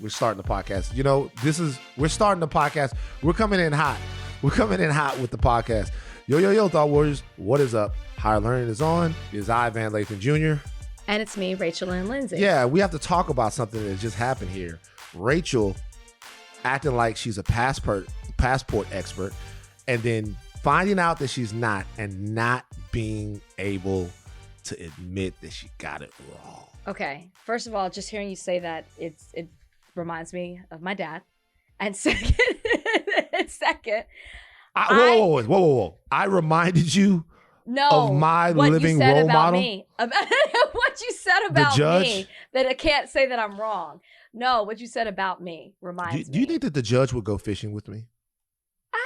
We're starting the podcast. You know, we're starting the podcast. We're coming in hot. We're coming in hot with the podcast. Yo, Thought Warriors. What is up? Higher Learning is on. It is I, Van Lathan Jr. And it's me, Rachel and Lindsay. Yeah, we have to talk about something that just happened here. Rachel acting like she's a passport expert, and then finding out that she's not, and not being able to admit that she got it wrong. Okay, first of all, just hearing you say that, it reminds me of my dad. And second, Whoa. I reminded you of my living role model? Me. What you said about me, that I can't say that I'm wrong. No, what you said about me reminds me. Do you think that the judge would go fishing with me?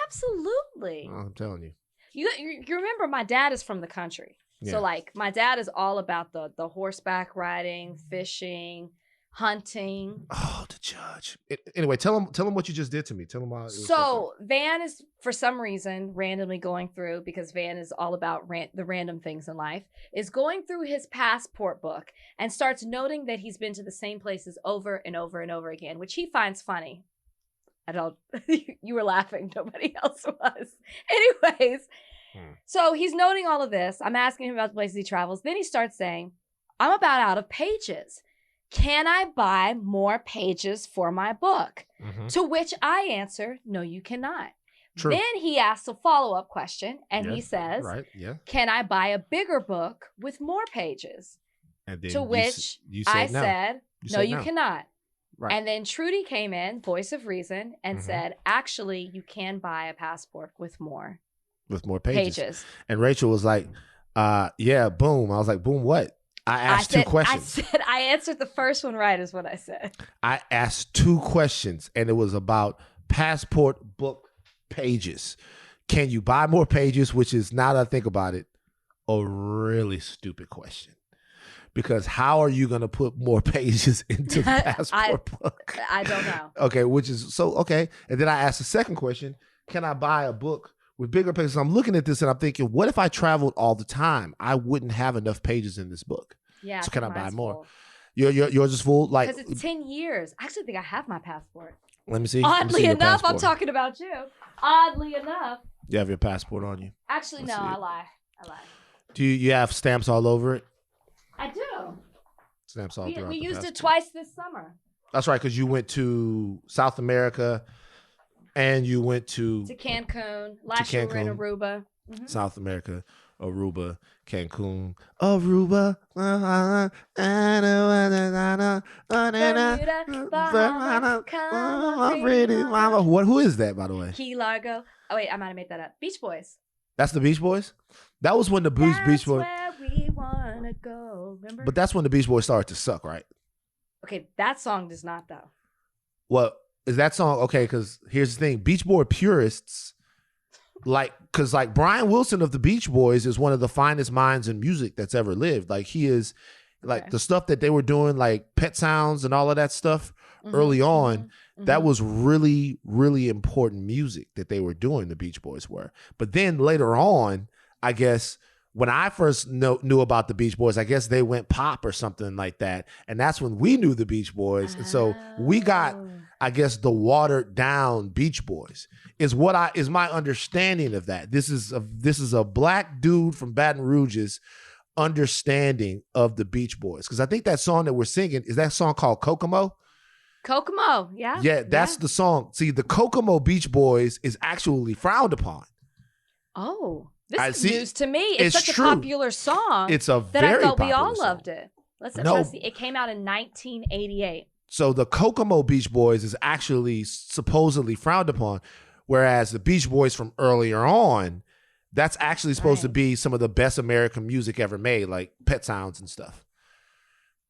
Absolutely. I'm telling you. You remember my dad is from the country. Yeah. So like my dad is all about the horseback riding, fishing, hunting. Oh, the judge. Anyway, tell him what you just did to me. Tell him why. So Van is, for some reason, randomly going through, because Van is all about the random things in life, is going through his passport book and starts noting that he's been to the same places over and over and over again, which he finds funny. I don't, you were laughing, nobody else was. Anyways, so he's noting all of this. I'm asking him about the places he travels. Then he starts saying, I'm about out of pages. Can I buy more pages for my book? Mm-hmm. To which I answer, no, you cannot. True. Then he asks a follow-up question, and he says, can I buy a bigger book with more pages? And then to which I said, no, you cannot. Right. And then Trudy came in, voice of reason, and said, actually, you can buy a passport with more pages. And Rachel was like, yeah, boom. I was like, boom, what? I asked two questions. I answered the first one right, is what I said. I asked two questions, and it was about passport book pages. Can you buy more pages? Which is, now that I think about it, a really stupid question. Because how are you going to put more pages into the passport book? I don't know. Okay, okay. And then I asked the second question, can I buy a book with bigger pages? I'm looking at this and I'm thinking, what if I traveled all the time? I wouldn't have enough pages in this book. Yeah. So can I buy more? Yours is full? Because it's 10 years. I actually think I have my passport. Let me see. Oddly enough, I'm talking about you. Oddly enough. You have your passport on you? Actually, no, I lie. Do you have stamps all over it? I do. Stamps all throughout. We used it twice this summer. That's right, because you went to South America and you went to Cancun. Last year we were in Aruba. Mm-hmm. South America, Aruba, Cancun, Aruba. Who is that, by the way? Key Largo. Oh wait, I might have made that up. Beach Boys. That's the Beach Boys? That was when the Beach Boys. Where we wanna go. Remember? But that's when the Beach Boys started to suck, right? Okay, that song does not though. Well, is that song okay? Because here's the thing: Beach Boy purists, because Brian Wilson of the Beach Boys is one of the finest minds in music that's ever lived. Like he is, the stuff that they were doing, like Pet Sounds and all of that stuff early on. That was really, really important music that they were doing. The Beach Boys were, but then later on, I guess when I first knew about the Beach Boys, I guess they went pop or something like that, and that's when we knew the Beach Boys, and so we got, I guess, the watered down Beach Boys is my understanding of that. This is a black dude from Baton Rouge's understanding of the Beach Boys, because I think that song that we're singing is that song called Kokomo. Kokomo, yeah. Yeah, that's the song. See, the Kokomo Beach Boys is actually frowned upon. Oh, this is news to me. It's such true. A popular song. It's a that very I thought we all song. Loved it. Let's see. It came out in 1988. So the Kokomo Beach Boys is actually supposedly frowned upon, whereas the Beach Boys from earlier on, that's actually supposed to be some of the best American music ever made, like Pet Sounds and stuff.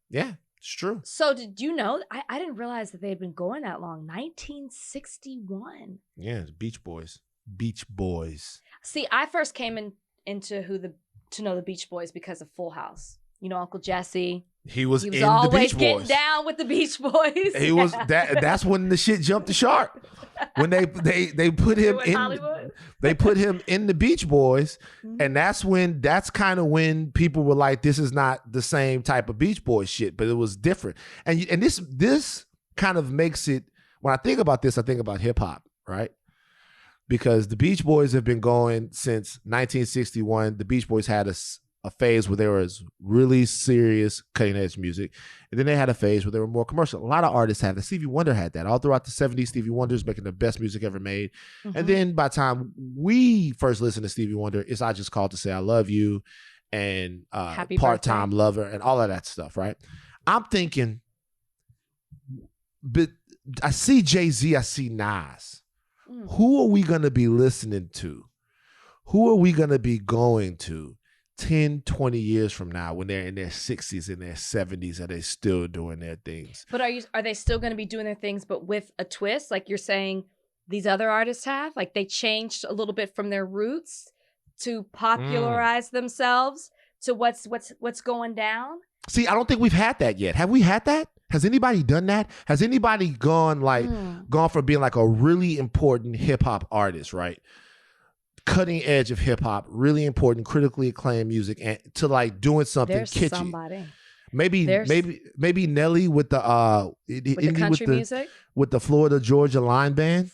Yeah. It's true. So did you know? I didn't realize that they had been going that long. 1961. Yeah, the Beach Boys. Beach Boys. See, I first came to know the Beach Boys because of Full House. You know, Uncle Jesse. He was in the Beach Boys. Always getting down with the Beach Boys. He was that's when the shit jumped the shark. When they put him in Hollywood. They put him in the Beach Boys, and that's kind of when people were like, this is not the same type of Beach Boys shit, but it was different. And this kind of makes it, when I think about this, I think about hip hop, right? Because the Beach Boys have been going since 1961. The Beach Boys had a phase where there was really serious cutting edge music. And then they had a phase where they were more commercial. A lot of artists had that. Stevie Wonder had that. All throughout the 70s, Stevie Wonder's making the best music ever made. Mm-hmm. And then by the time we first listened to Stevie Wonder, it's I Just Called to Say I Love You and Part-Time Lover and all of that stuff, right? I'm thinking, but I see Jay-Z, I see Nas. Who are we going to be listening to? Who are we going to be going to 10, 20 years from now when they're in their 60s and their 70s and they're still doing their things? But are they still going to be doing their things but with a twist? Like you're saying these other artists have? Like they changed a little bit from their roots to popularize themselves to what's going down? See, I don't think we've had that yet. Have we had that? Has anybody done that? Has anybody gone from being like a really important hip hop artist, right? Cutting edge of hip hop, really important, critically acclaimed music, and to like doing something kitschy. Somebody. Maybe Nelly with the music with the Florida Georgia Line band.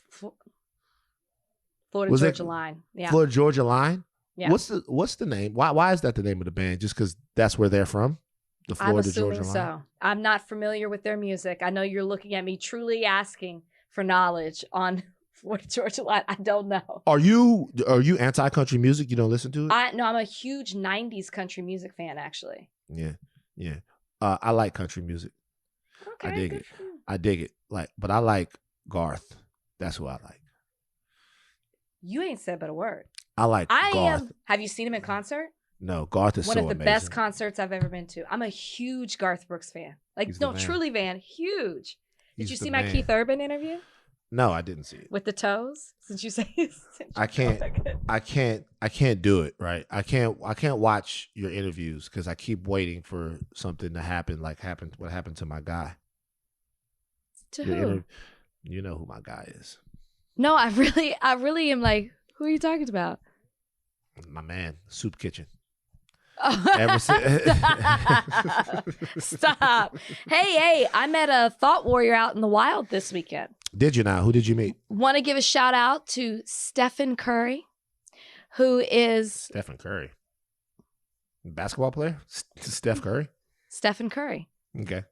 Florida Georgia Line, yeah. Florida Georgia Line. Yeah. What's the name? Why is that the name of the band? Just because that's where they're from? The Florida Georgia Line. So. I'm not familiar with their music. I know you're looking at me truly asking for knowledge on Florida Georgia Line. I don't know. Are you anti-country music? You don't listen to it? No, I'm a huge 90s country music fan, actually. Yeah. I like country music. Okay, I dig it. But I like Garth. That's who I like. You ain't said but a word. I like Garth. Have you seen him in concert? No, Garth is one so of the amazing. best concerts I've ever been to. I'm a huge Garth Brooks fan. Truly fan. Huge. Did you see my Keith Urban interview? No, I didn't see it. With the toes? Since you say I can't do it, right? I can't watch your interviews because I keep waiting for something to happen, what happened to my guy. To who? You know who my guy is. No, I really am like, who are you talking about? My man, Soup Kitchen. Stop. Hey, I met a thought warrior out in the wild this weekend. Did you now? Who did you meet? Want to give a shout out to Stephen Curry, who is... Stephen Curry. Basketball player? Steph Curry? Stephen Curry. Okay.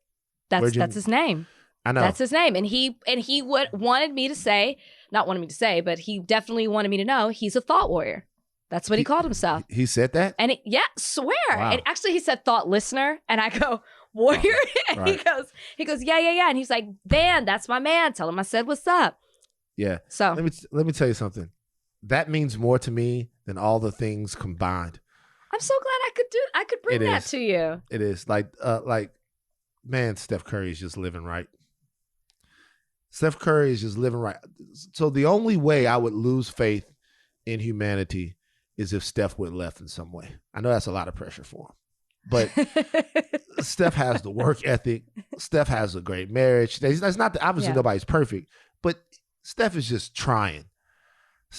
That's his name. I know. That's his name. And he wanted me to say, not wanted me to say, but he definitely wanted me to know he's a thought warrior. That's what he called himself. He said that? And swear. Wow. And actually he said thought listener. And I go, warrior? And right. he goes, yeah. And he's like, Van, that's my man. Tell him I said what's up. Yeah. So let me tell you something. That means more to me than all the things combined. I'm so glad I could bring that to you. It is. Man, Steph Curry is just living right. Steph Curry is just living right. So the only way I would lose faith in humanity is if Steph went left in some way. I know that's a lot of pressure for him. But Steph has the work ethic. Steph has a great marriage. That's not obviously nobody's perfect, but Steph is just trying.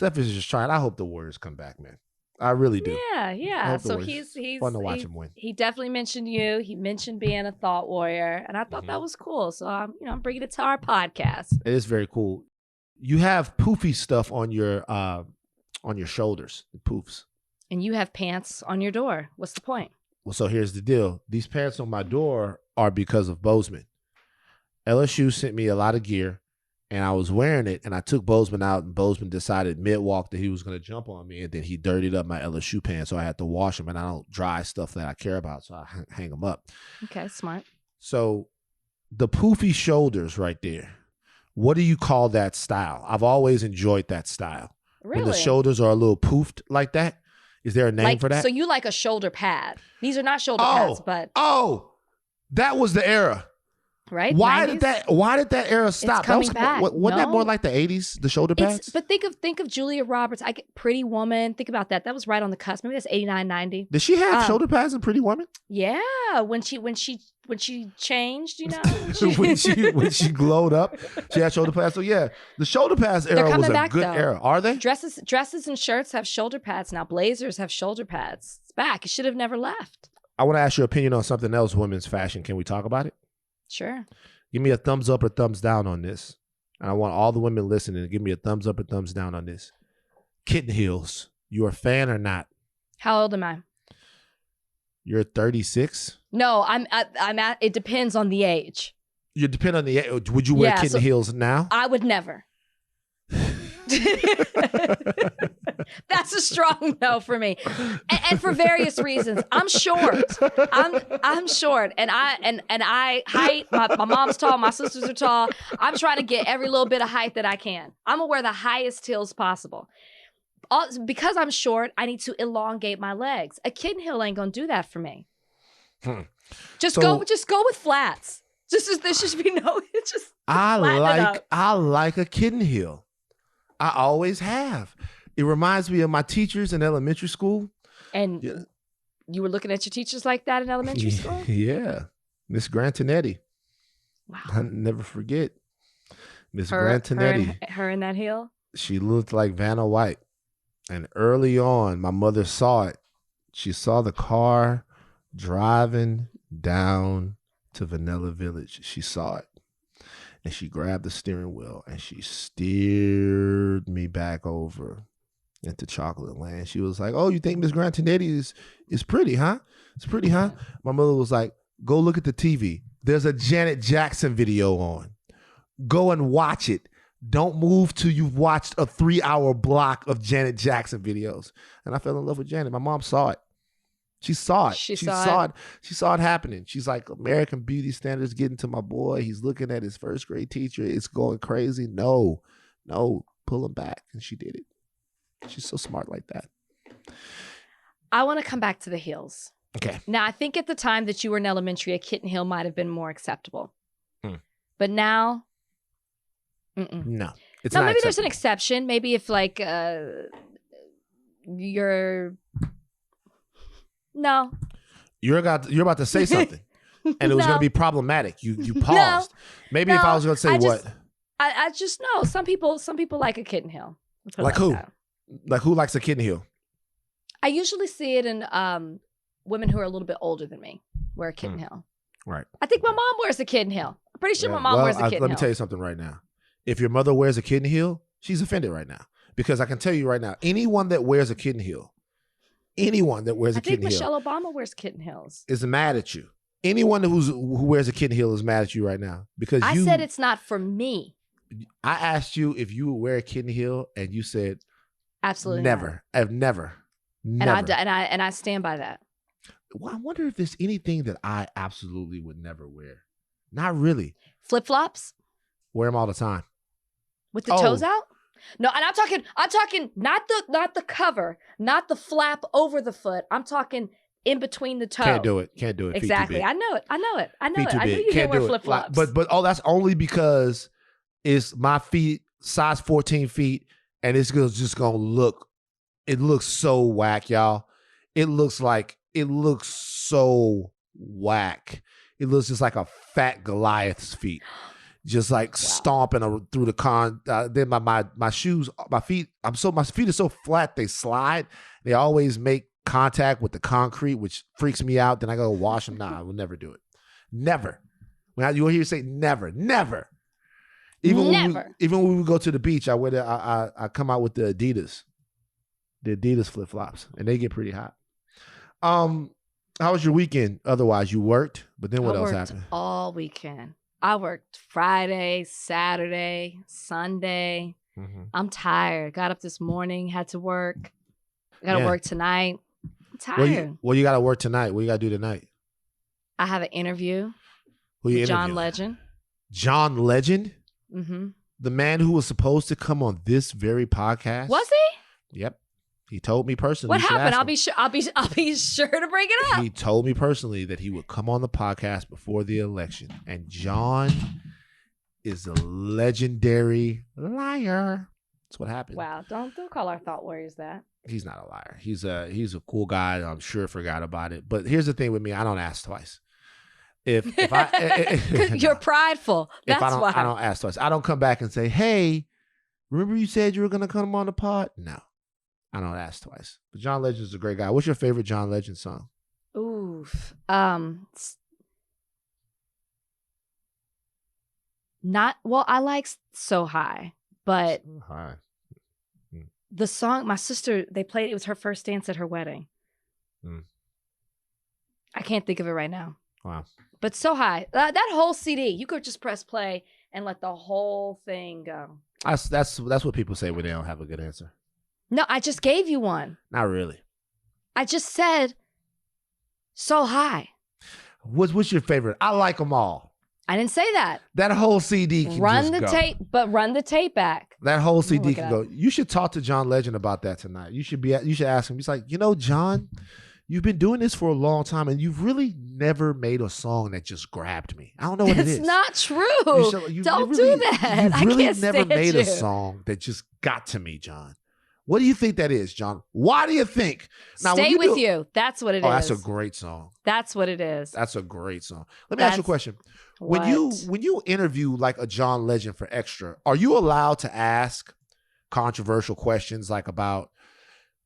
I hope the Warriors come back, man. I really do. Yeah. So he's fun to watch him win. He definitely mentioned you. He mentioned being a thought warrior, and I thought that was cool. So I'm bringing it to our podcast. It is very cool. You have poofy stuff on your shoulders, the poofs, and you have pants on your door. What's the point? Well, so here's the deal. These pants on my door are because of Bozeman. LSU sent me a lot of gear. And I was wearing it, and I took Bozeman out, and Bozeman decided mid-walk that he was going to jump on me, and then he dirtied up my LSU pants, so I had to wash them, and I don't dry stuff that I care about, so I hang them up. Okay, smart. So the poofy shoulders right there, what do you call that style? I've always enjoyed that style. Really? When the shoulders are a little poofed like that. Is there a name for that? So you like a shoulder pad. These are not shoulder pads, but... Oh, that was the era. Right? Why 90s? did that era stop? It's coming back. Wasn't that more like the 80s, the shoulder pads? But think of Julia Roberts. Pretty Woman. Think about that. That was right on the cusp. Maybe that's 89, 90. Did she have shoulder pads in Pretty Woman? Yeah. When she changed, when she glowed up, she had shoulder pads. So yeah, the shoulder pads era was a good era. Are they? Dresses and shirts have shoulder pads now. Blazers have shoulder pads. It's back. It should have never left. I want to ask your opinion on something else, women's fashion. Can we talk about it? Sure. Give me a thumbs up or thumbs down on this. And I want all the women listening to give me a thumbs up or thumbs down on this. Kitten heels. You a fan or not? How old am I? You're 36? No, I'm at, it depends on the age. You depend on the age. Would you wear kitten heels now? I would never. That's a strong no for me, and for various reasons. I'm short. I'm short, and I height. My mom's tall. My sisters are tall. I'm trying to get every little bit of height that I can. I'm gonna wear the highest heels possible. Because I'm short, I need to elongate my legs. A kitten heel ain't gonna do that for me. Just go with flats. There should be no. It's just I like a kitten heel. I always have. It reminds me of my teachers in elementary school. And you were looking at your teachers like that in elementary school? Yeah. Miss Grantinetti. Wow. I'll never forget. Miss Grantinetti. Her in that heel? She looked like Vanna White. And early on, my mother saw it. She saw the car driving down to Vanilla Village. She saw it. And she grabbed the steering wheel and she steered me back over into Chocolate Land. She was like, "Oh, you think Miss Grantinetti is pretty, huh? It's pretty, huh?" My mother was like, "Go look at the TV. There's a Janet Jackson video on. Go and watch it. Don't move till you've watched a 3-hour block of Janet Jackson videos." And I fell in love with Janet. My mom saw it. She saw it. She saw it. She saw it happening. She's like, American beauty standards getting to my boy. He's looking at his first grade teacher. It's going crazy. No, pull him back. And she did it. She's so smart like that. I want to come back to the heels. Okay. Now, I think at the time that you were in elementary, a kitten heel might have been more acceptable. But now, no. It's now not maybe acceptable. there's an exception. Maybe if like you're... No. You're about to say something. And it was going to be problematic. You paused. Maybe if I was going to say what? I just know. Some people like a kitten heel. Like who? Like who likes a kitten heel? I usually see it in women who are a little bit older than me wear a kitten heel. Right. I think my mom wears a kitten heel. I'm pretty sure my mom wears a kitten heel. Let me tell you something right now. If your mother wears a kitten heel, she's offended right now. Because I can tell you right now, anyone that wears a kitten heel, I think Michelle Obama wears kitten heels. Is mad at you. Anyone who wears a kitten heel is mad at you right now. Because I said it's not for me. I asked you if you would wear a kitten heel and you said absolutely never. Not. I've never. And I stand by that. Well, I wonder if there's anything that I absolutely would never wear. Not really. Flip-flops? Wear them all the time. With the toes out? No, and I'm talking not the cover, not the flap over the foot. I'm talking in between the toe. Can't do it. Exactly. I know it. I knew you can't wear flip-flops. But that's only because it's my feet, size 14 feet, and it's just gonna look. It looks so whack, y'all. It looks so whack. It looks just like a fat Goliath's feet. Just like stomping through the then my shoes, my feet are so flat they slide. They always make contact with the concrete, which freaks me out. Then I go wash them. Nah, I will never do it. Never. When you will hear say never. Even when we go to the beach, I come out with the Adidas flip flops, and they get pretty hot. How was your weekend? Otherwise, you worked, but then what else happened? All weekend. I worked Friday, Saturday, Sunday. Mm-hmm. I'm tired. Got up this morning, had to work. Got to work tonight. I'm tired. Well, you got to work tonight. What you got to do tonight? I have an interview with John Legend. John Legend? Mm-hmm. The man who was supposed to come on this very podcast? Was he? Yep. He told me personally. What happened? I'll be sure to bring it up. He told me personally that he would come on the podcast before the election. And John is a legendary liar. That's what happened. Wow. Don't call our thought warriors that. He's not a liar. He's a cool guy. I'm sure forgot about it. But here's the thing with me. I don't ask twice. If I you're prideful. That's why. I don't ask twice. I don't come back and say, "Hey, remember you said you were gonna come on the pod?" No. I don't ask twice. But John Legend is a great guy. What's your favorite John Legend song? Oof. I like So High, but So High. the song, my sister, they played, it was her first dance at her wedding. I can't think of it right now. Wow. But So High, that whole CD, you could just press play and let the whole thing go. That's what people say when they don't have a good answer. No, I just gave you one. Not really. I just said So High. What's your favorite? I like them all. I didn't say that. That whole CD can run just the go. tape, but run the tape back. That whole CD can go. You should talk to John Legend about that tonight. You should ask him. He's like, John, you've been doing this for a long time, and you've really never made a song that just grabbed me. I don't know what it is. It's not true. Don't do that. You've really I can't never made you. a song that just got to me, John. What do you think that is, John? Why do you think? Now, Stay With You. That's what it is. Oh, that's a great song. That's what it is. That's a great song. Let me ask you a question. When you interview like a John Legend for Extra, are you allowed to ask controversial questions like about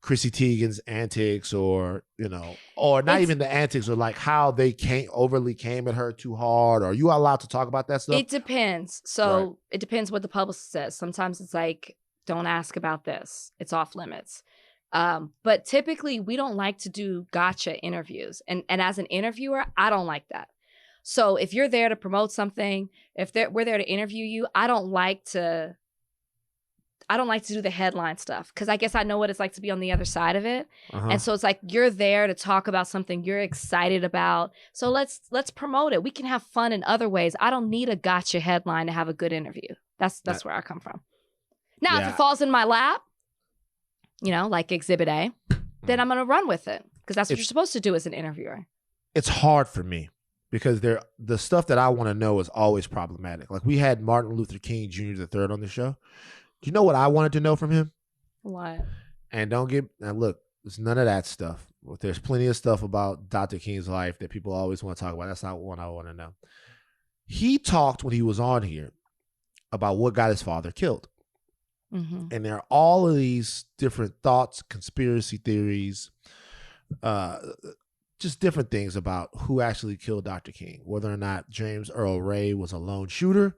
Chrissy Teigen's antics or not even the antics, or like how they overly came at her too hard? Are you allowed to talk about that stuff? It depends. So It depends what the publicist says. Sometimes it's like, don't ask about this. It's off limits. But typically we don't like to do gotcha interviews. And as an interviewer, I don't like that. So if you're there to promote something, we're there to interview you, I don't like to do the headline stuff, because I guess I know what it's like to be on the other side of it. Uh-huh. And so it's like, you're there to talk about something you're excited about. So let's promote it. We can have fun in other ways. I don't need a gotcha headline to have a good interview. That's where I come from. Now, if it falls in my lap, like Exhibit A, then I'm going to run with it, because that's what you're supposed to do as an interviewer. It's hard for me because the stuff that I want to know is always problematic. Like we had Martin Luther King Jr. III on the show. Do you know what I wanted to know from him? What? And look, there's none of that stuff. There's plenty of stuff about Dr. King's life that people always want to talk about. That's not what I want to know. He talked when he was on here about what got his father killed. Mm-hmm. And there are all of these different thoughts, conspiracy theories, just different things about who actually killed Dr. King, whether or not James Earl Ray was a lone shooter,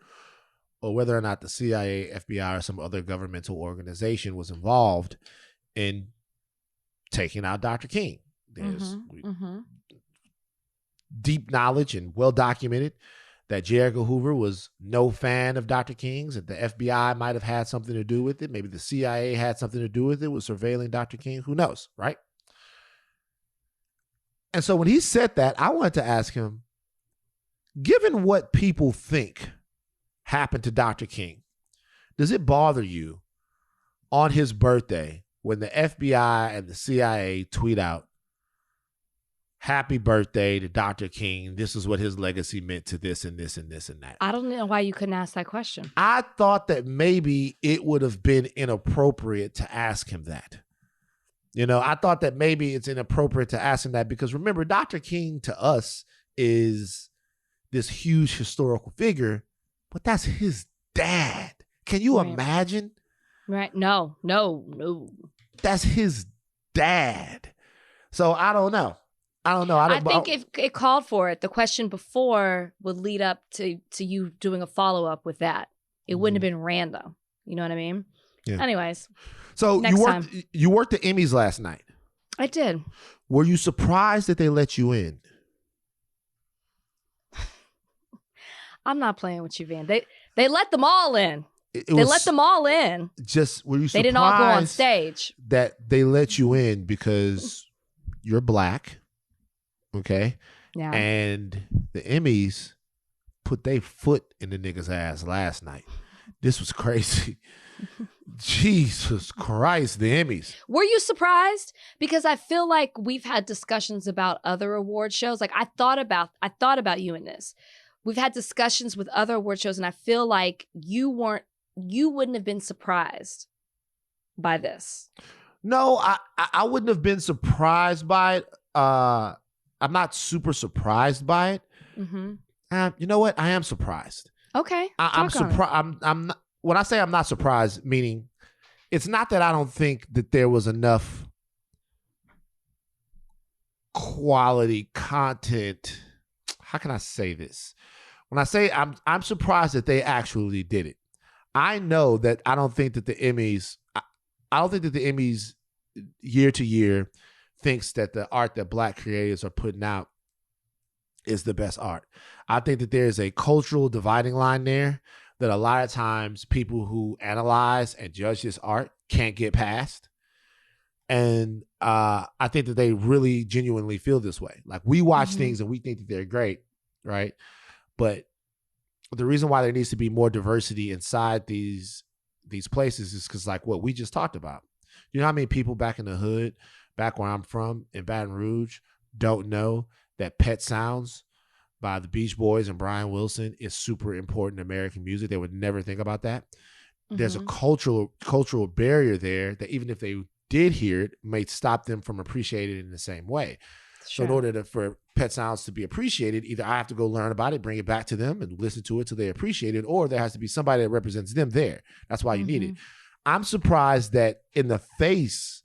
or whether or not the CIA, FBI, or some other governmental organization was involved in taking out Dr. King. There's deep knowledge and well documented that J. Edgar Hoover was no fan of Dr. King's, and the FBI might have had something to do with it. Maybe the CIA had something to do with it, with surveilling Dr. King. Who knows, right? And so when he said that, I wanted to ask him, given what people think happened to Dr. King, does it bother you on his birthday when the FBI and the CIA tweet out, "Happy birthday to Dr. King. This is what his legacy meant to this and this and this and that"? I don't know why you couldn't ask that question. I thought that maybe it would have been inappropriate to ask him that. I thought that maybe it's inappropriate to ask him that because remember, Dr. King to us is this huge historical figure, but that's his dad. Can you imagine? Right. No. That's his dad. So I don't know. I think if it called for it, the question before would lead up to you doing a follow-up with that. It wouldn't have been random. You know what I mean? Yeah. Anyways. So you worked the Emmys last night. I did. Were you surprised that they let you in? I'm not playing with you, Van. They let them all in. They let them all in. Just were you surprised? They didn't all go on stage. That they let you in because you're black, okay? Yeah. And the Emmys put their foot in the nigga's ass last night. This was crazy. Jesus Christ, the Emmys. Were you surprised? Because I feel like we've had discussions about other award shows. Like I thought about you in this. We've had discussions with other award shows, and I feel like you wouldn't have been surprised by this. No, I wouldn't have been surprised by it. I'm not super surprised by it. Mm-hmm. You know what? I am surprised. Okay. I'm surprised. I'm not. When I say I'm not surprised, meaning it's not that I don't think that there was enough quality content. How can I say this? when I say I'm surprised that they actually did it. I know that I don't think that the Emmys year to year thinks that the art that Black creators are putting out is the best art. I think that there's a cultural dividing line there that a lot of times people who analyze and judge this art can't get past. And I think that they really genuinely feel this way. Like, we watch things and we think that they're great, right? But the reason why there needs to be more diversity inside these places is because, like what we just talked about, you know how many people back in the hood, back where I'm from in Baton Rouge, don't know that Pet Sounds by the Beach Boys and Brian Wilson is super important American music. They would never think about that. There's a cultural barrier there that even if they did hear it, may stop them from appreciating it in the same way. Sure. So in order for Pet Sounds to be appreciated, either I have to go learn about it, bring it back to them and listen to it till they appreciate it, or there has to be somebody that represents them there. That's why you need it. I'm surprised that in the face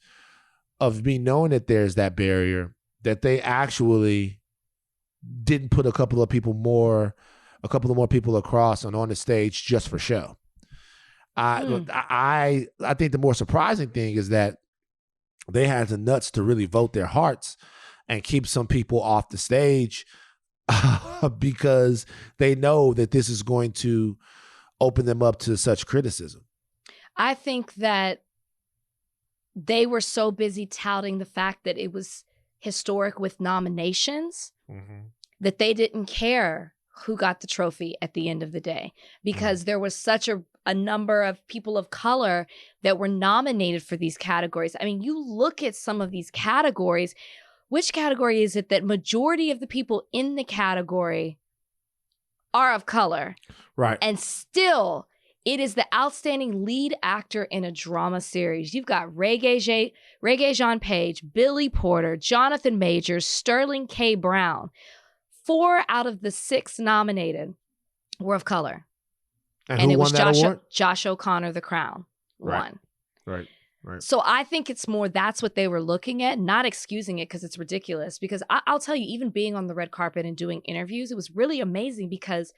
of me knowing that there's that barrier, that they actually didn't put a couple of more people across and on the stage just for show. I think the more surprising thing is that they had the nuts to really vote their hearts and keep some people off the stage because they know that this is going to open them up to such criticism. I think that they were so busy touting the fact that it was historic with nominations that they didn't care who got the trophy at the end of the day, because there was such a number of people of color that were nominated for these categories. I mean, you look at some of these categories, which category is it that majority of the people in the category are of color? Right. And still, it is the outstanding lead actor in a drama series. You've got Regé-Jean Page, Billy Porter, Jonathan Majors, Sterling K. Brown. 4 out of the 6 nominated were of color. And it was Josh O'Connor, The Crown, won. Right. So I think it's more that's what they were looking at, not excusing it because it's ridiculous. Because I'll tell you, even being on the red carpet and doing interviews, it was really amazing because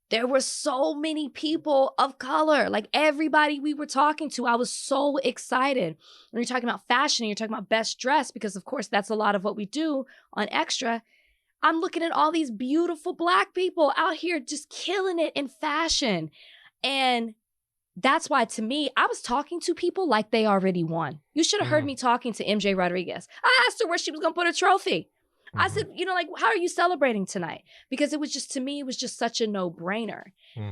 there were so many people of color. Like everybody we were talking to, I was so excited. When you're talking about fashion and you're talking about best dress, because of course that's a lot of what we do on Extra. I'm looking at all these beautiful Black people out here just killing it in fashion. And that's why, to me, I was talking to people like they already won. You should have heard me talking to MJ Rodriguez. I asked her where she was going to put a trophy. I said, like, how are you celebrating tonight? Because it was just, to me, it was just such a no-brainer.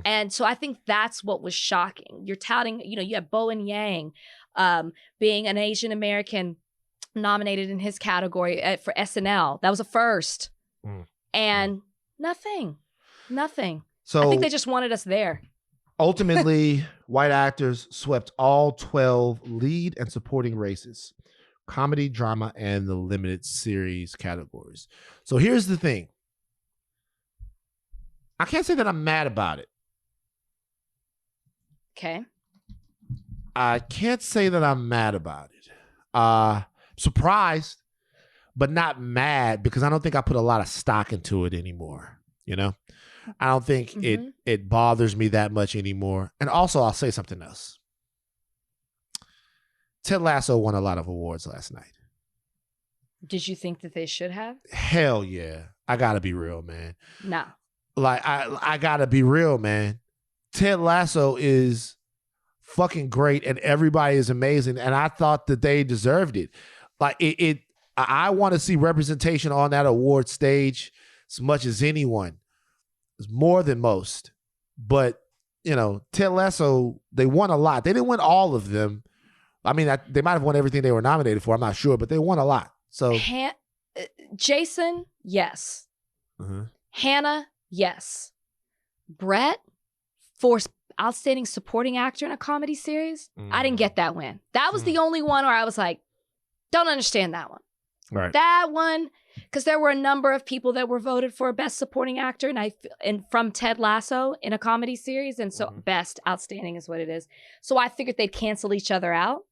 And so I think that's what was shocking. You're touting, you have Bowen Yang being an Asian American nominated in his category for SNL. That was a first. And nothing. So I think they just wanted us there. Ultimately, white actors swept all 12 lead and supporting races, comedy, drama, and the limited series categories. So here's the thing. I can't say that I'm mad about it. Okay. I can't say that I'm mad about it. Surprised, but not mad, because I don't think I put a lot of stock into it anymore. I don't think it bothers me that much anymore. And also, I'll say something else. Ted Lasso won a lot of awards last night. Did you think that they should have? Hell yeah. I gotta be real, man. No. Like, I gotta be real, man. Ted Lasso is fucking great and everybody is amazing. And I thought that they deserved it. Like, I want to see representation on that award stage as much as anyone. It's more than most. But, Ted Lasso, they won a lot. They didn't win all of them. I mean, they might have won everything they were nominated for. I'm not sure, but they won a lot. So Jason, yes. Hannah, yes. Brett, for outstanding supporting actor in a comedy series, I didn't get that win. That was the only one where I was like, don't understand that one. Right. That one, because there were a number of people that were voted for best supporting actor, and from Ted Lasso in a comedy series, and so best outstanding is what it is. So I figured they'd cancel each other out,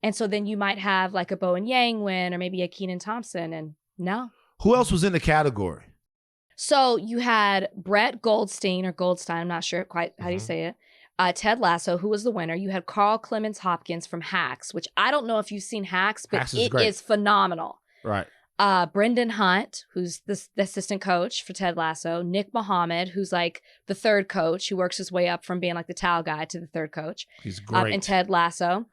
and so then you might have like a Bowen Yang win, or maybe a Kenan Thompson, and no. Who else was in the category? So you had Brett Goldstein or Goldstein, I'm not sure quite how do you say it. Ted Lasso, who was the winner. You had Carl Clemens Hopkins from Hacks, which I don't know if you've seen Hacks, but it is phenomenal. Right. Brendan Hunt, who's the assistant coach for Ted Lasso. Nick Mohammed, who's like the third coach, who works his way up from being like the towel guy to the third coach. He's great. And Ted Lasso.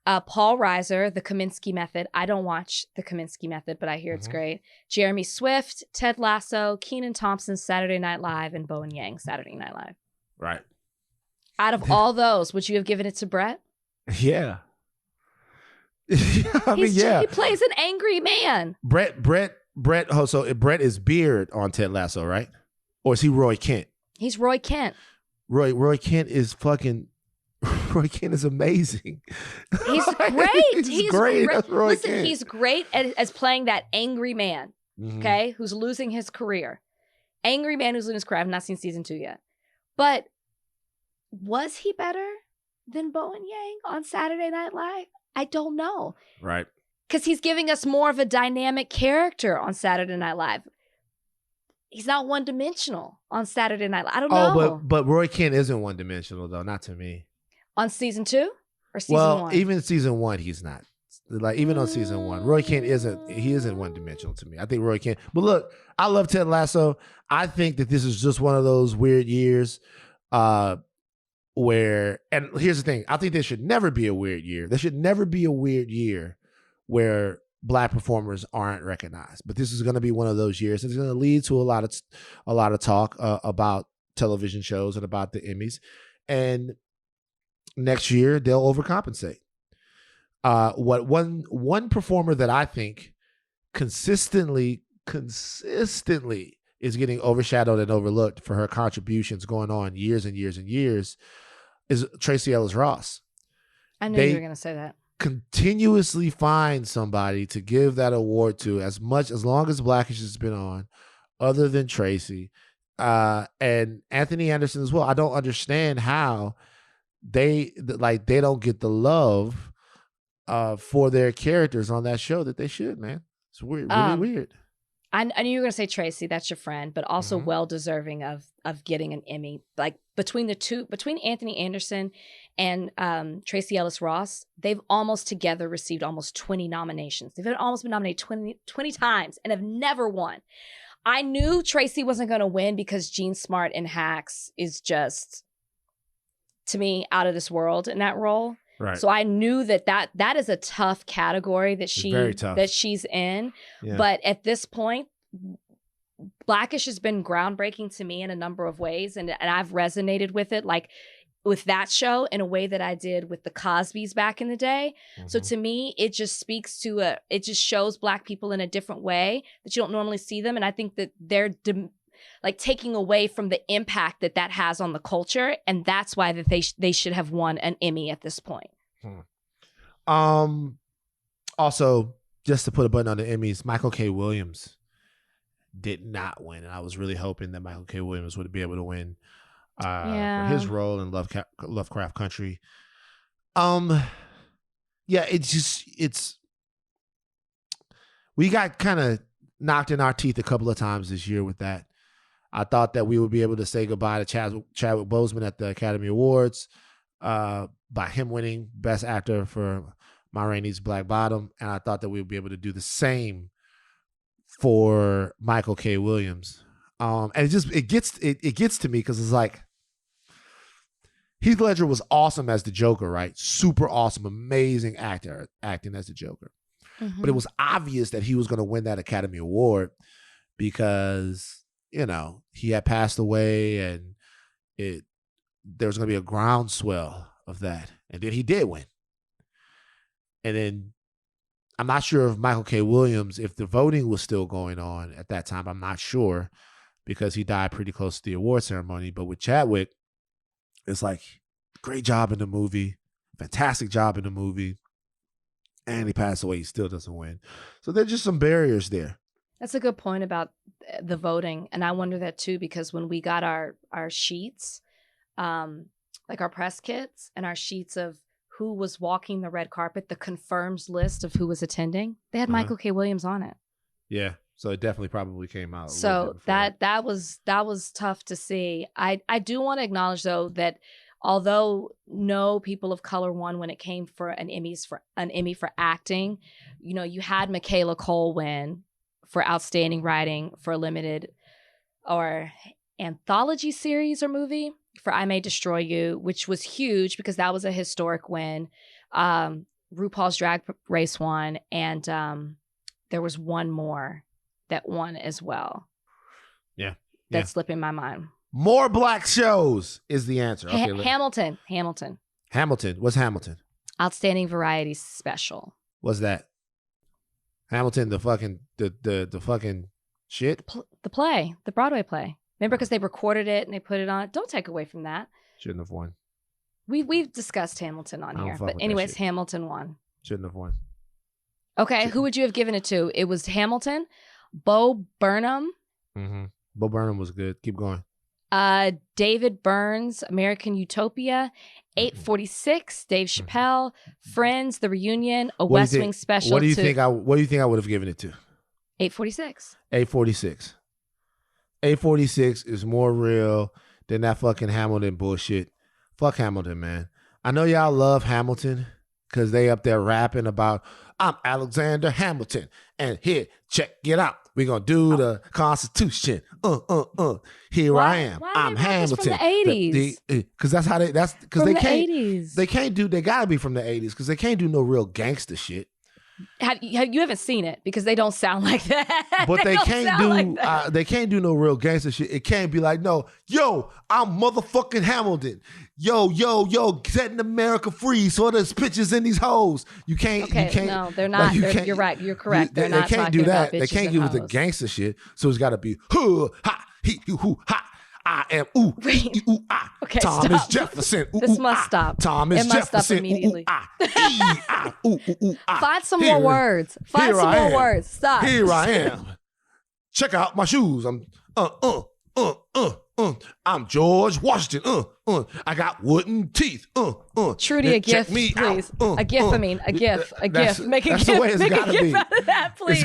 Paul Reiser, The Kaminsky Method. I don't watch The Kaminsky Method, but I hear it's great. Jeremy Swift, Ted Lasso, Kenan Thompson, Saturday Night Live, and Bowen Yang, Saturday Night Live. Right. Out of all those, would you have given it to Brett? Yeah. I mean, yeah. He plays an angry man. Brett. Oh, so Brett is Beard on Ted Lasso, right? Or is he Roy Kent? He's Roy Kent. Roy Kent is fucking. Roy Kent is amazing. He's great. He's great. That's Roy Listen, Kent. he's great as playing that angry man. Okay, who's losing his career. Angry man who's losing his career. I've not seen season 2 yet, but. Was he better than Bowen Yang on Saturday Night Live? I don't know. Right. Because he's giving us more of a dynamic character on Saturday Night Live. He's not one-dimensional on Saturday Night Live. I don't know. But Roy Kent isn't one-dimensional, though. Not to me. On season 2 or season 1? Well, even season 1, he's not. Like, even on season 1, Roy Kent isn't one-dimensional to me. I think Roy Kent. But look, I love Ted Lasso. I think that this is just one of those weird years where, and here's the thing, I think there should never be a weird year. There should never be a weird year where Black performers aren't recognized. But this is going to be one of those years. It's going to lead to a lot of talk about television shows and about the Emmys. And next year they'll overcompensate. What one performer that I think consistently is getting overshadowed and overlooked for her contributions going on years and years and years is Tracee Ellis Ross. I knew you were going to say that. Continuously find somebody to give that award to as long as Blackish has been on, other than Tracee, and Anthony Anderson as well. I don't understand how they don't get the love for their characters on that show that they should, man. It's weird, really weird. I knew you were going to say Tracee, that's your friend, but also well deserving of getting an Emmy. Like between Anthony Anderson and Tracee Ellis Ross, they've almost together received almost 20 nominations. They've almost been nominated 20 times and have never won. I knew Tracee wasn't going to win because Jean Smart in Hacks is just, to me, out of this world in that role. Right. So I knew that is a tough category that she's in. Yeah. But at this point, Blackish has been groundbreaking to me in a number of ways, and I've resonated with it, like with that show in a way that I did with the Cosbys back in the day. So to me, it just speaks to it just shows Black people in a different way that you don't normally see them, and I think that they're like taking away from the impact that has on the culture, and that's why that they should have won an Emmy at this point. Also, just to put a button on the Emmys, Michael K. Williams did not win, and I was really hoping that Michael K. Williams would be able to win for his role in Lovecraft Country. We got kind of knocked in our teeth a couple of times this year with that. I thought that we would be able to say goodbye to Chadwick Boseman at the Academy Awards by him winning Best Actor for Ma Rainey's Black Bottom, and I thought that we would be able to do the same for Michael K. Williams. And it gets to me because it's like Heath Ledger was awesome as the Joker, right? Super awesome, amazing acting as the Joker. But it was obvious that he was going to win that Academy Award because, you know, he had passed away and there was going to be a groundswell of that. And then he did win. And then I'm not sure if Michael K. Williams, if the voting was still going on at that time, I'm not sure because he died pretty close to the award ceremony. But with Chadwick, it's like, great job in the movie, fantastic job in the movie. And he passed away, he still doesn't win. So there's just some barriers there. That's a good point about the voting. And I wonder that too, because when we got our sheets, like our press kits and our sheets of who was walking the red carpet, the confirmed list of who was attending, they had Michael K. Williams on it. Yeah. So it definitely probably came out. So that was tough to see. I do want to acknowledge though that although no people of color won when it came for an Emmy for acting, you know, you had Michaela Cole win for outstanding writing for a limited or anthology series or movie for I May Destroy You, which was huge because that was a historic win. RuPaul's Drag Race won, and there was one more that won as well. Yeah. That's slipping my mind. More black shows is the answer. Okay, Hamilton. What's Hamilton? Outstanding Variety Special. What's that? Hamilton, the fucking shit? The play, the Broadway play. Remember, because they recorded it and they put it on. Don't take away from that. Shouldn't have won. We've discussed Hamilton on here. But anyways, Hamilton won. Shouldn't have won. Okay, who would you have given it to? It was Hamilton, Bo Burnham. Mm-hmm. Bo Burnham was good. Keep going. David Burns, American Utopia, 846, Dave Chappelle, Friends, The Reunion, a West Wing special. What do you think I would have given it to? 846. 846. 846 is more real than that fucking Hamilton bullshit. Fuck Hamilton, man. I know y'all love Hamilton because they up there rapping about, I'm Alexander Hamilton, and here, check it out. We're going to do the Constitution. Here I am. I'm Hamilton. From the 80s. Because that's how because they can't. 80s. They can't do, they got to be from the 80s because they can't do no real gangster shit. You haven't seen it because they don't sound like that. But they can't do they can't do no real gangster shit. It can't be like, no, yo, I'm motherfucking Hamilton. Yo, setting America free. So there's pictures in these hoes. You can't. Okay, you can't. No, they're not. Like, you're right. You're correct. They're not. They can't do that. They can't give the gangster shit. So it's got to be ha he hoo ha. I am Okay, Thomas stop. Jefferson. This must stop. Thomas Jefferson. Stop immediately. Find some more words. Find some more words. Stop. Here I am. Check out my shoes. I'm George Washington. I got wooden teeth. Trudy, a gift, please. A gift. A gift. Make a gift. Make a gift out of that, please.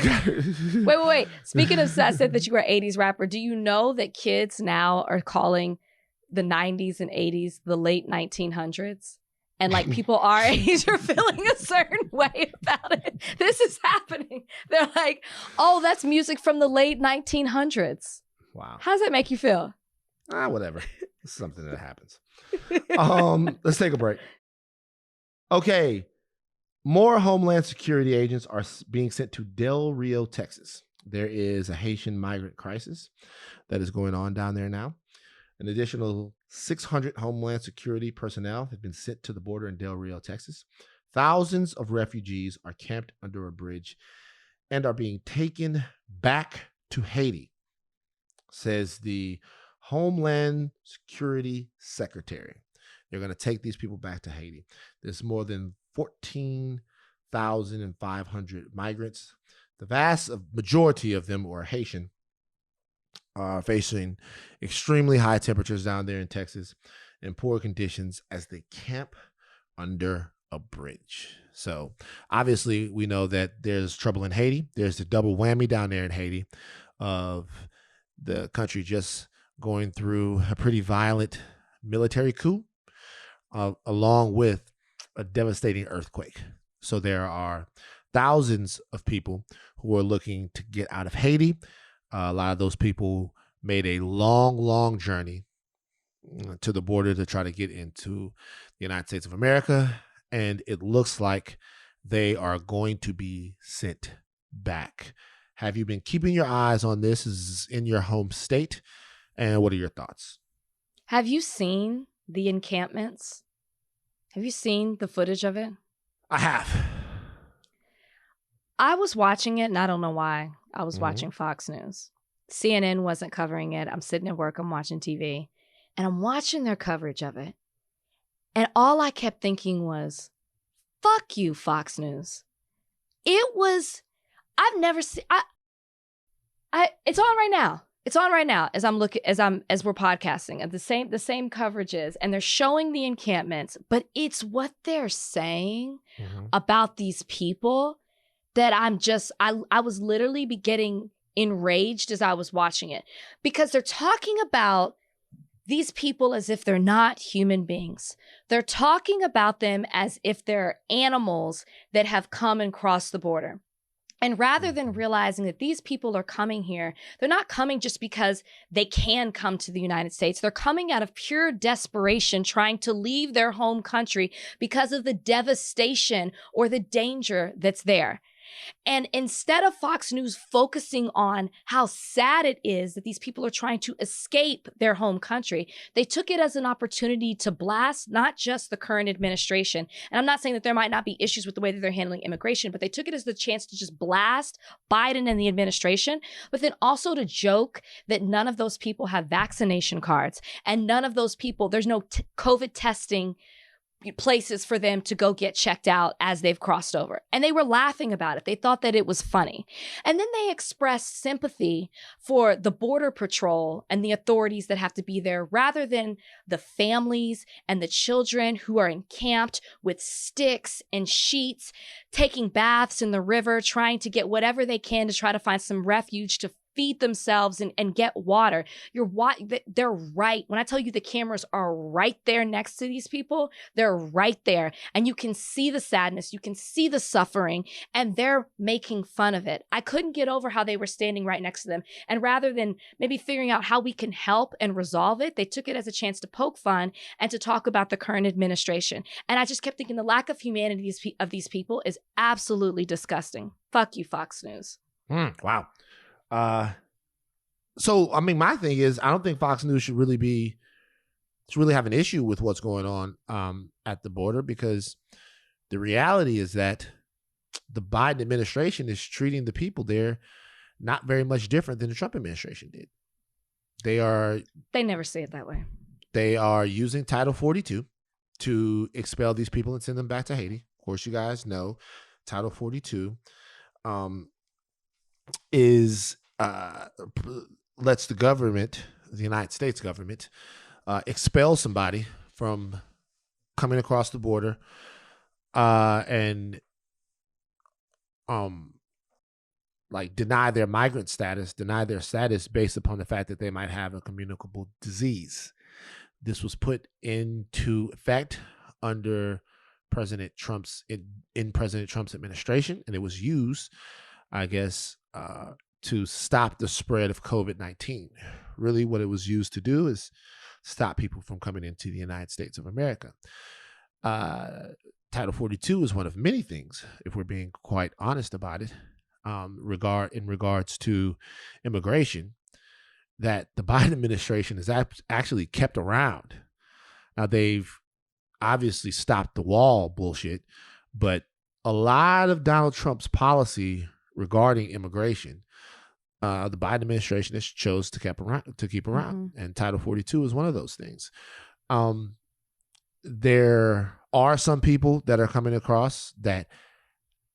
Wait. Speaking of said that you were an 80s rapper, do you know that kids now are calling the 90s and 80s the late 1900s? And like people our age are feeling a certain way about it. This is happening. They're like, oh, that's music from the late 1900s. Wow. How does that make you feel? Whatever. It's something that happens. Let's take a break. Okay. More Homeland Security agents are being sent to Del Rio, Texas. There is a Haitian migrant crisis that is going on down there now. An additional 600 Homeland Security personnel have been sent to the border in Del Rio, Texas. Thousands of refugees are camped under a bridge and are being taken back to Haiti, says the Homeland Security Secretary. They're going to take these people back to Haiti. There's more than 14,500 migrants. The vast majority of them are Haitian, are facing extremely high temperatures down there in Texas and poor conditions as they camp under a bridge. So obviously we know that there's trouble in Haiti. There's the double whammy down there in Haiti of the country just going through a pretty violent military coup, along with a devastating earthquake. So there are thousands of people who are looking to get out of Haiti. A lot of those people made a long journey to the border to try to get into the United States of America. And it looks like they are going to be sent back. Have you been keeping your eyes on this? This is in your home state. And what are your thoughts? Have you seen the encampments? Have you seen the footage of it? I have. I was watching it, and I don't know why. I was watching Fox News. CNN wasn't covering it. I'm sitting at work. I'm watching TV. And I'm watching their coverage of it. And all I kept thinking was, fuck you, Fox News. It was, I've never seen, it's on right now. It's on right now as we're podcasting and the same coverages, and they're showing the encampments, but it's what they're saying about these people that I was literally getting enraged as I was watching it, because they're talking about these people as if they're not human beings. They're talking about them as if they're animals that have come and crossed the border. And rather than realizing that these people are coming here, they're not coming just because they can come to the United States. They're coming out of pure desperation, trying to leave their home country because of the devastation or the danger that's there. And instead of Fox News focusing on how sad it is that these people are trying to escape their home country, they took it as an opportunity to blast not just the current administration. And I'm not saying that there might not be issues with the way that they're handling immigration, but they took it as the chance to just blast Biden and the administration, but then also to joke that none of those people have vaccination cards and none of those people, there's no COVID testing places for them to go get checked out as they've crossed over. And they were laughing about it. They thought that it was funny. And then they expressed sympathy for the Border Patrol and the authorities that have to be there rather than the families and the children who are encamped with sticks and sheets, taking baths in the river, trying to get whatever they can to try to find some refuge to feed themselves and get water. They're right. When I tell you the cameras are right there next to these people, they're right there. And you can see the sadness, you can see the suffering, and they're making fun of it. I couldn't get over how they were standing right next to them. And rather than maybe figuring out how we can help and resolve it, they took it as a chance to poke fun and to talk about the current administration. And I just kept thinking the lack of humanity of these people is absolutely disgusting. Fuck you, Fox News. Wow. So, I mean, my thing is, I don't think Fox News should really have an issue with what's going on at the border, because the reality is that the Biden administration is treating the people there not very much different than the Trump administration did. They never say it that way. They are using Title 42 to expel these people and send them back to Haiti. Of course, you guys know Title 42 lets the government, the United States government, expel somebody from coming across the border and deny their migrant status, deny their status based upon the fact that they might have a communicable disease. This was put into effect under President Trump's administration, and it was used, I guess, to stop the spread of COVID-19. Really, what it was used to do is stop people from coming into the United States of America. Title 42 is one of many things, if we're being quite honest about it, in regards to immigration, that the Biden administration has actually kept around. Now, they've obviously stopped the wall bullshit, but a lot of Donald Trump's policy regarding immigration, the Biden administration has chose to keep around, Mm-hmm. and Title 42 is one of those things. There are some people that are coming across that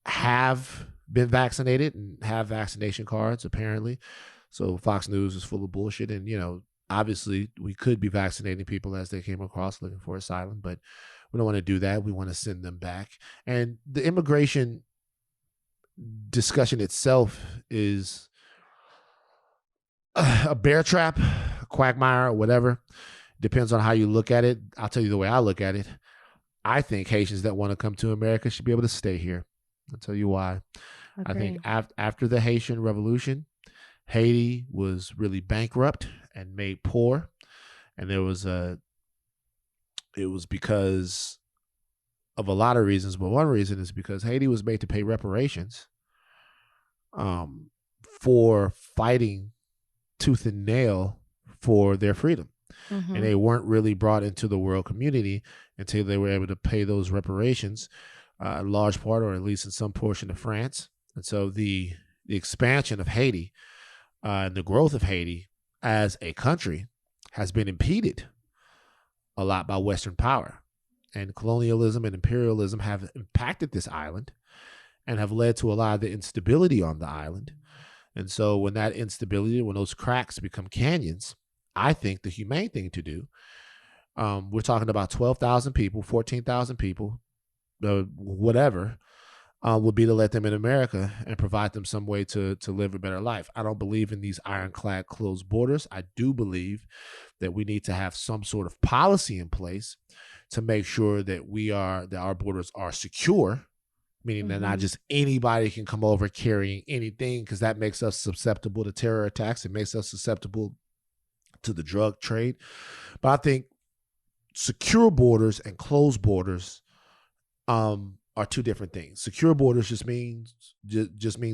have been vaccinated and have vaccination cards, apparently. So Fox News is full of bullshit, and obviously we could be vaccinating people as they came across looking for asylum, but we don't want to do that. We want to send them back. And the immigration discussion itself is a bear trap, a quagmire, or whatever. Depends on how you look at it. I'll tell you the way I look at it. I think Haitians that want to come to America should be able to stay here. I'll tell you why. Agreed. I think after the Haitian Revolution, Haiti was really bankrupt and made poor, and it was because of a lot of reasons, but one reason is because Haiti was made to pay reparations for fighting tooth and nail for their freedom. Mm-hmm. And they weren't really brought into the world community until they were able to pay those reparations, in large part, or at least in some portion of France. And so the expansion of Haiti and the growth of Haiti as a country has been impeded a lot by Western power. And colonialism and imperialism have impacted this island and have led to a lot of the instability on the island. And so when that instability, when those cracks become canyons, I think the humane thing to do, we're talking about 12,000 people, 14,000 people, whatever, would be to let them in America and provide them some way to live a better life. I don't believe in these ironclad closed borders. I do believe that we need to have some sort of policy in place to make sure that our borders are secure, meaning that not just anybody can come over carrying anything, because that makes us susceptible to terror attacks. It makes us susceptible to the drug trade. But I think secure borders and closed borders are two different things. Secure borders just means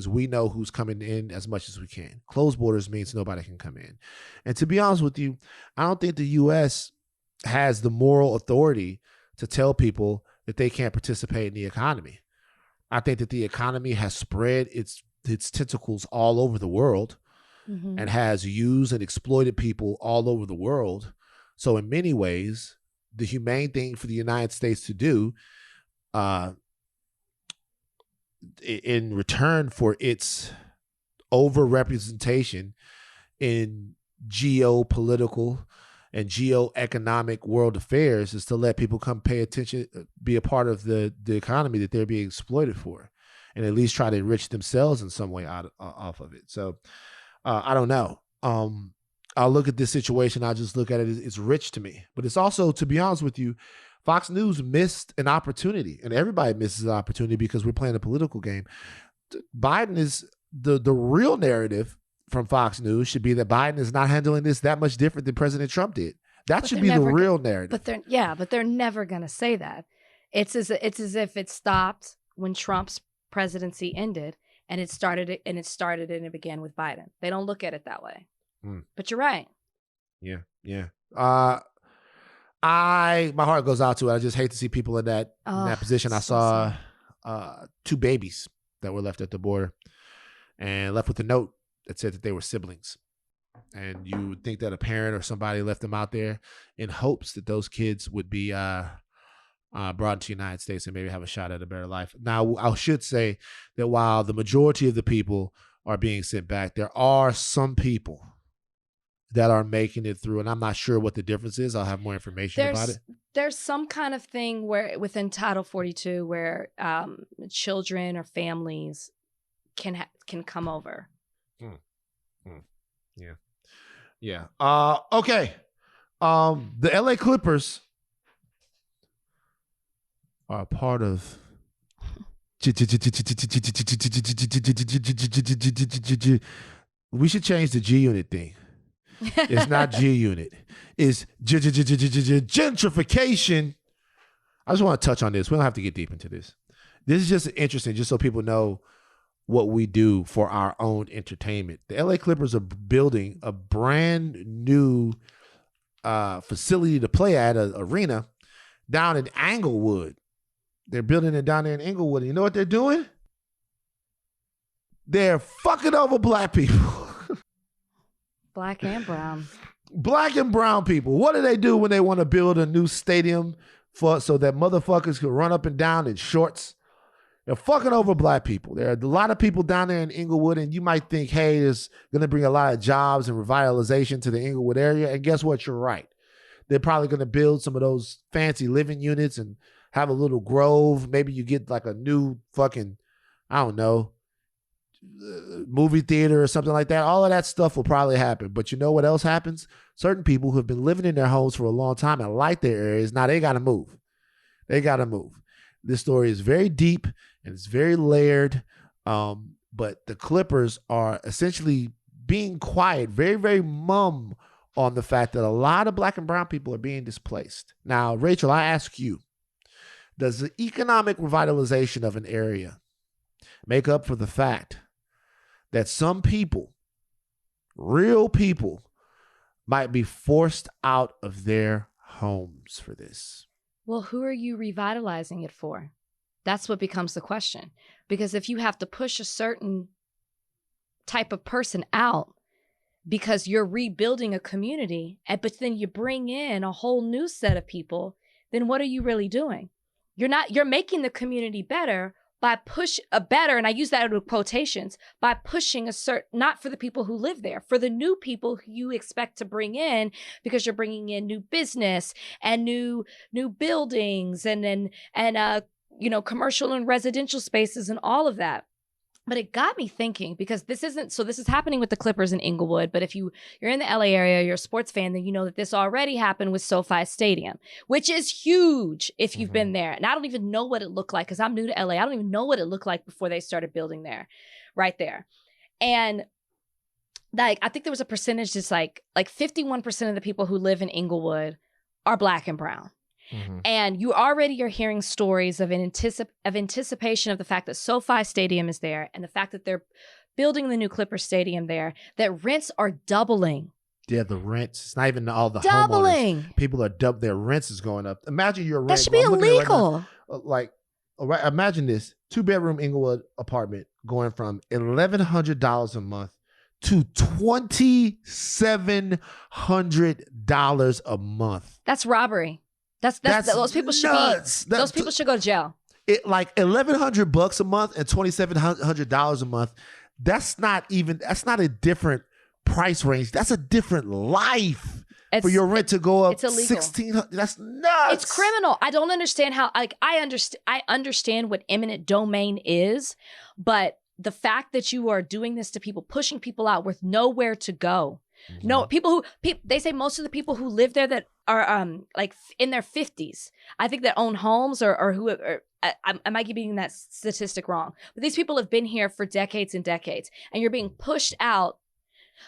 we know who's coming in as much as we can. Closed borders means nobody can come in. And to be honest with you, I don't think the U.S. has the moral authority to tell people that they can't participate in the economy. I think that the economy has spread its tentacles all over the world and has used and exploited people all over the world. So in many ways, the humane thing for the United States to do in return for its overrepresentation in geopolitical and geoeconomic world affairs is to let people come pay attention, be a part of the economy that they're being exploited for, and at least try to enrich themselves in some way off of it. So I don't know. I'll look at this situation. I just look at it as it's rich to me. But it's also, to be honest with you, Fox News missed an opportunity, and everybody misses an opportunity because we're playing a political game. Biden is the real narrative from Fox News should be that Biden is not handling this that much different than President Trump did. That should be the real narrative. But they're never going to say that. It's as if it stopped when Trump's presidency ended, and it began with Biden. They don't look at it that way. But you're right. Yeah. My heart goes out to it. I just hate to see people in that position. I saw two babies that were left at the border and left with a note that said that they were siblings. And you would think that a parent or somebody left them out there in hopes that those kids would be brought into the United States and maybe have a shot at a better life. Now, I should say that while the majority of the people are being sent back, there are some people that are making it through, and I'm not sure what the difference is. I'll have more information about it. There's some kind of thing where within Title 42 where children or families can come over. Yeah. Okay. The LA Clippers are a part of we should change the G Unit thing. It's not G Unit. It's gentrification. I just want to touch on this. We don't have to get deep into this. This is just interesting, just so people know what we do for our own entertainment. The LA Clippers are building a brand new facility to play at, an arena down in Inglewood. They're building it down there in Inglewood. And you know what they're doing? They're fucking over black people. Black and brown. Black and brown people. What do they do when they want to build a new stadium so that motherfuckers can run up and down in shorts? They're fucking over black people. There are a lot of people down there in Inglewood, and you might think, hey, it's going to bring a lot of jobs and revitalization to the Inglewood area. And guess what? You're right. They're probably going to build some of those fancy living units and have a little grove. Maybe you get like a new fucking, I don't know, movie theater or something like that. All of that stuff will probably happen. But you know what else happens? Certain people who have been living in their homes for a long time and like their areas, now they got to move. This story is very deep and it's very layered. But the Clippers are essentially being quiet, very, very mum on the fact that a lot of black and brown people are being displaced. Now, Rachel, I ask you, does the economic revitalization of an area make up for the fact that some people, real people, might be forced out of their homes for this? Well, who are you revitalizing it for? That's what becomes the question. Because if you have to push a certain type of person out because you're rebuilding a community, but then you bring in a whole new set of people, then what are you really doing? You're making the community better by better, and I use that with quotations, by pushing not for the people who live there, for the new people who you expect to bring in, because you're bringing in new business and new buildings and commercial and residential spaces and all of that. But it got me thinking, because this is happening with the Clippers in Inglewood. But if you're in the LA area, you're a sports fan, then you know that this already happened with SoFi Stadium, which is huge if you've been there. And I don't even know what it looked like, because I'm new to LA. I don't even know what it looked like before they started building there, right there. And like, I think there was a percentage that's like 51% of the people who live in Inglewood are Black and brown. And you already are hearing stories of anticipation of the fact that SoFi Stadium is there, and the fact that they're building the new Clipper Stadium there, that rents are doubling. Yeah, the rents. It's not even all the doubling. Homeowners. People are their rents is going up. Imagine your rent. That should be illegal. Imagine this: 2-bedroom Inglewood apartment going from $1,100 a month to $2,700 a month. That's robbery. That's those people should nuts. Those people should go to jail. It like $1,100 a month and $2,700 a month. That's not a different price range. That's a different life for your rent to go up. It's illegal. $1,600. That's nuts. It's criminal. I don't understand how. Like, I understand what eminent domain is, but the fact that you are doing this to people, pushing people out with nowhere to go. No, they say most of the people who live there that are like in their 50s, I think, that own homes or who are, I might be getting that statistic wrong, but these people have been here for decades and decades, and you're being pushed out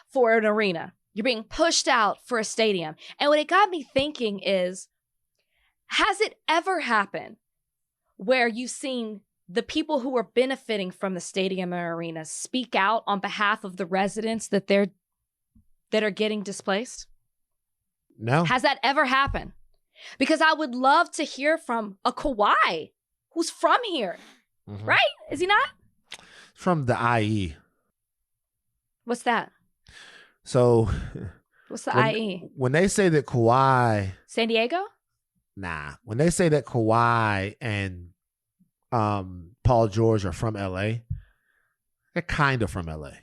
for an arena. You're being pushed out for a stadium. And what it got me thinking is, has it ever happened where you've seen the people who are benefiting from the stadium or arena speak out on behalf of the residents that are getting displaced? No. Has that ever happened? Because I would love to hear from a Kawhi who's from here, right? Is he not? From the IE. What's that? So. What's the IE? When they say that Kawhi. San Diego? Nah. When they say that Kawhi and Paul George are from LA, they're kind of from LA.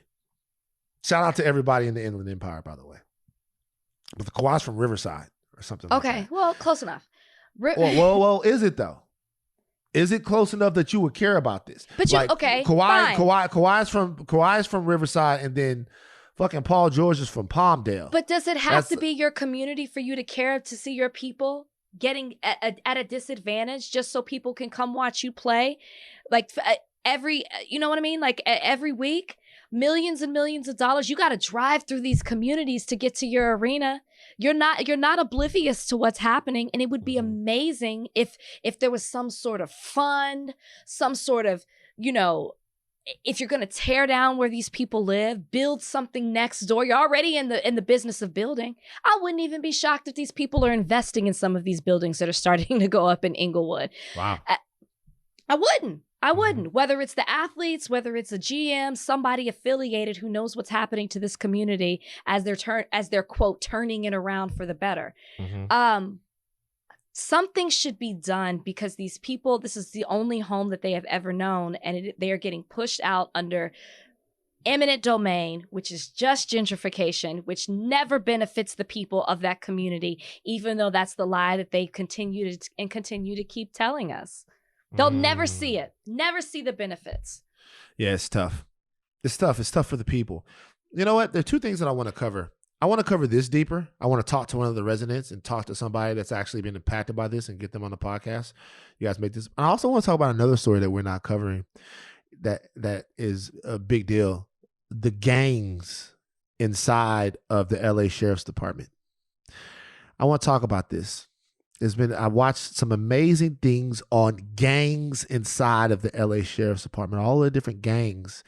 Shout out to everybody in the Inland Empire, by the way. But the Kawhi's from Riverside or something like that. Okay, well, close enough. Well, is it though? Is it close enough that you would care about this? But like, okay, Kawhi's from Riverside, and then fucking Paul George is from Palmdale. But does it have to be your community for you to care to see your people getting at a disadvantage just so people can come watch you play? Like you know what I mean? Like every week? Millions and millions of dollars. You got to drive through these communities to get to your arena. You're not oblivious to what's happening. And it would be amazing if there was some sort of fund, some sort of, if you're going to tear down where these people live, build something next door. You're already in the business of building. I wouldn't even be shocked if these people are investing in some of these buildings that are starting to go up in Inglewood. Wow. I wouldn't. Whether it's the athletes, whether it's a GM, somebody affiliated who knows what's happening to this community as they're quote turning it around for the better. Something should be done, because these people, this is the only home that they have ever known, and they are getting pushed out under eminent domain, which is just gentrification, which never benefits the people of that community, even though that's the lie that they continue to keep telling us. They'll never see it. Never see the benefits. Yeah, it's tough. It's tough. It's tough for the people. You know what? There are two things that I want to cover. I want to cover this deeper. I want to talk to one of the residents and talk to somebody that's actually been impacted by this and get them on the podcast. You guys make this. I also want to talk about another story that we're not covering that is a big deal. The gangs inside of the LA Sheriff's Department. I want to talk about this. I watched some amazing things on gangs inside of the LA Sheriff's Department, all the different gangs,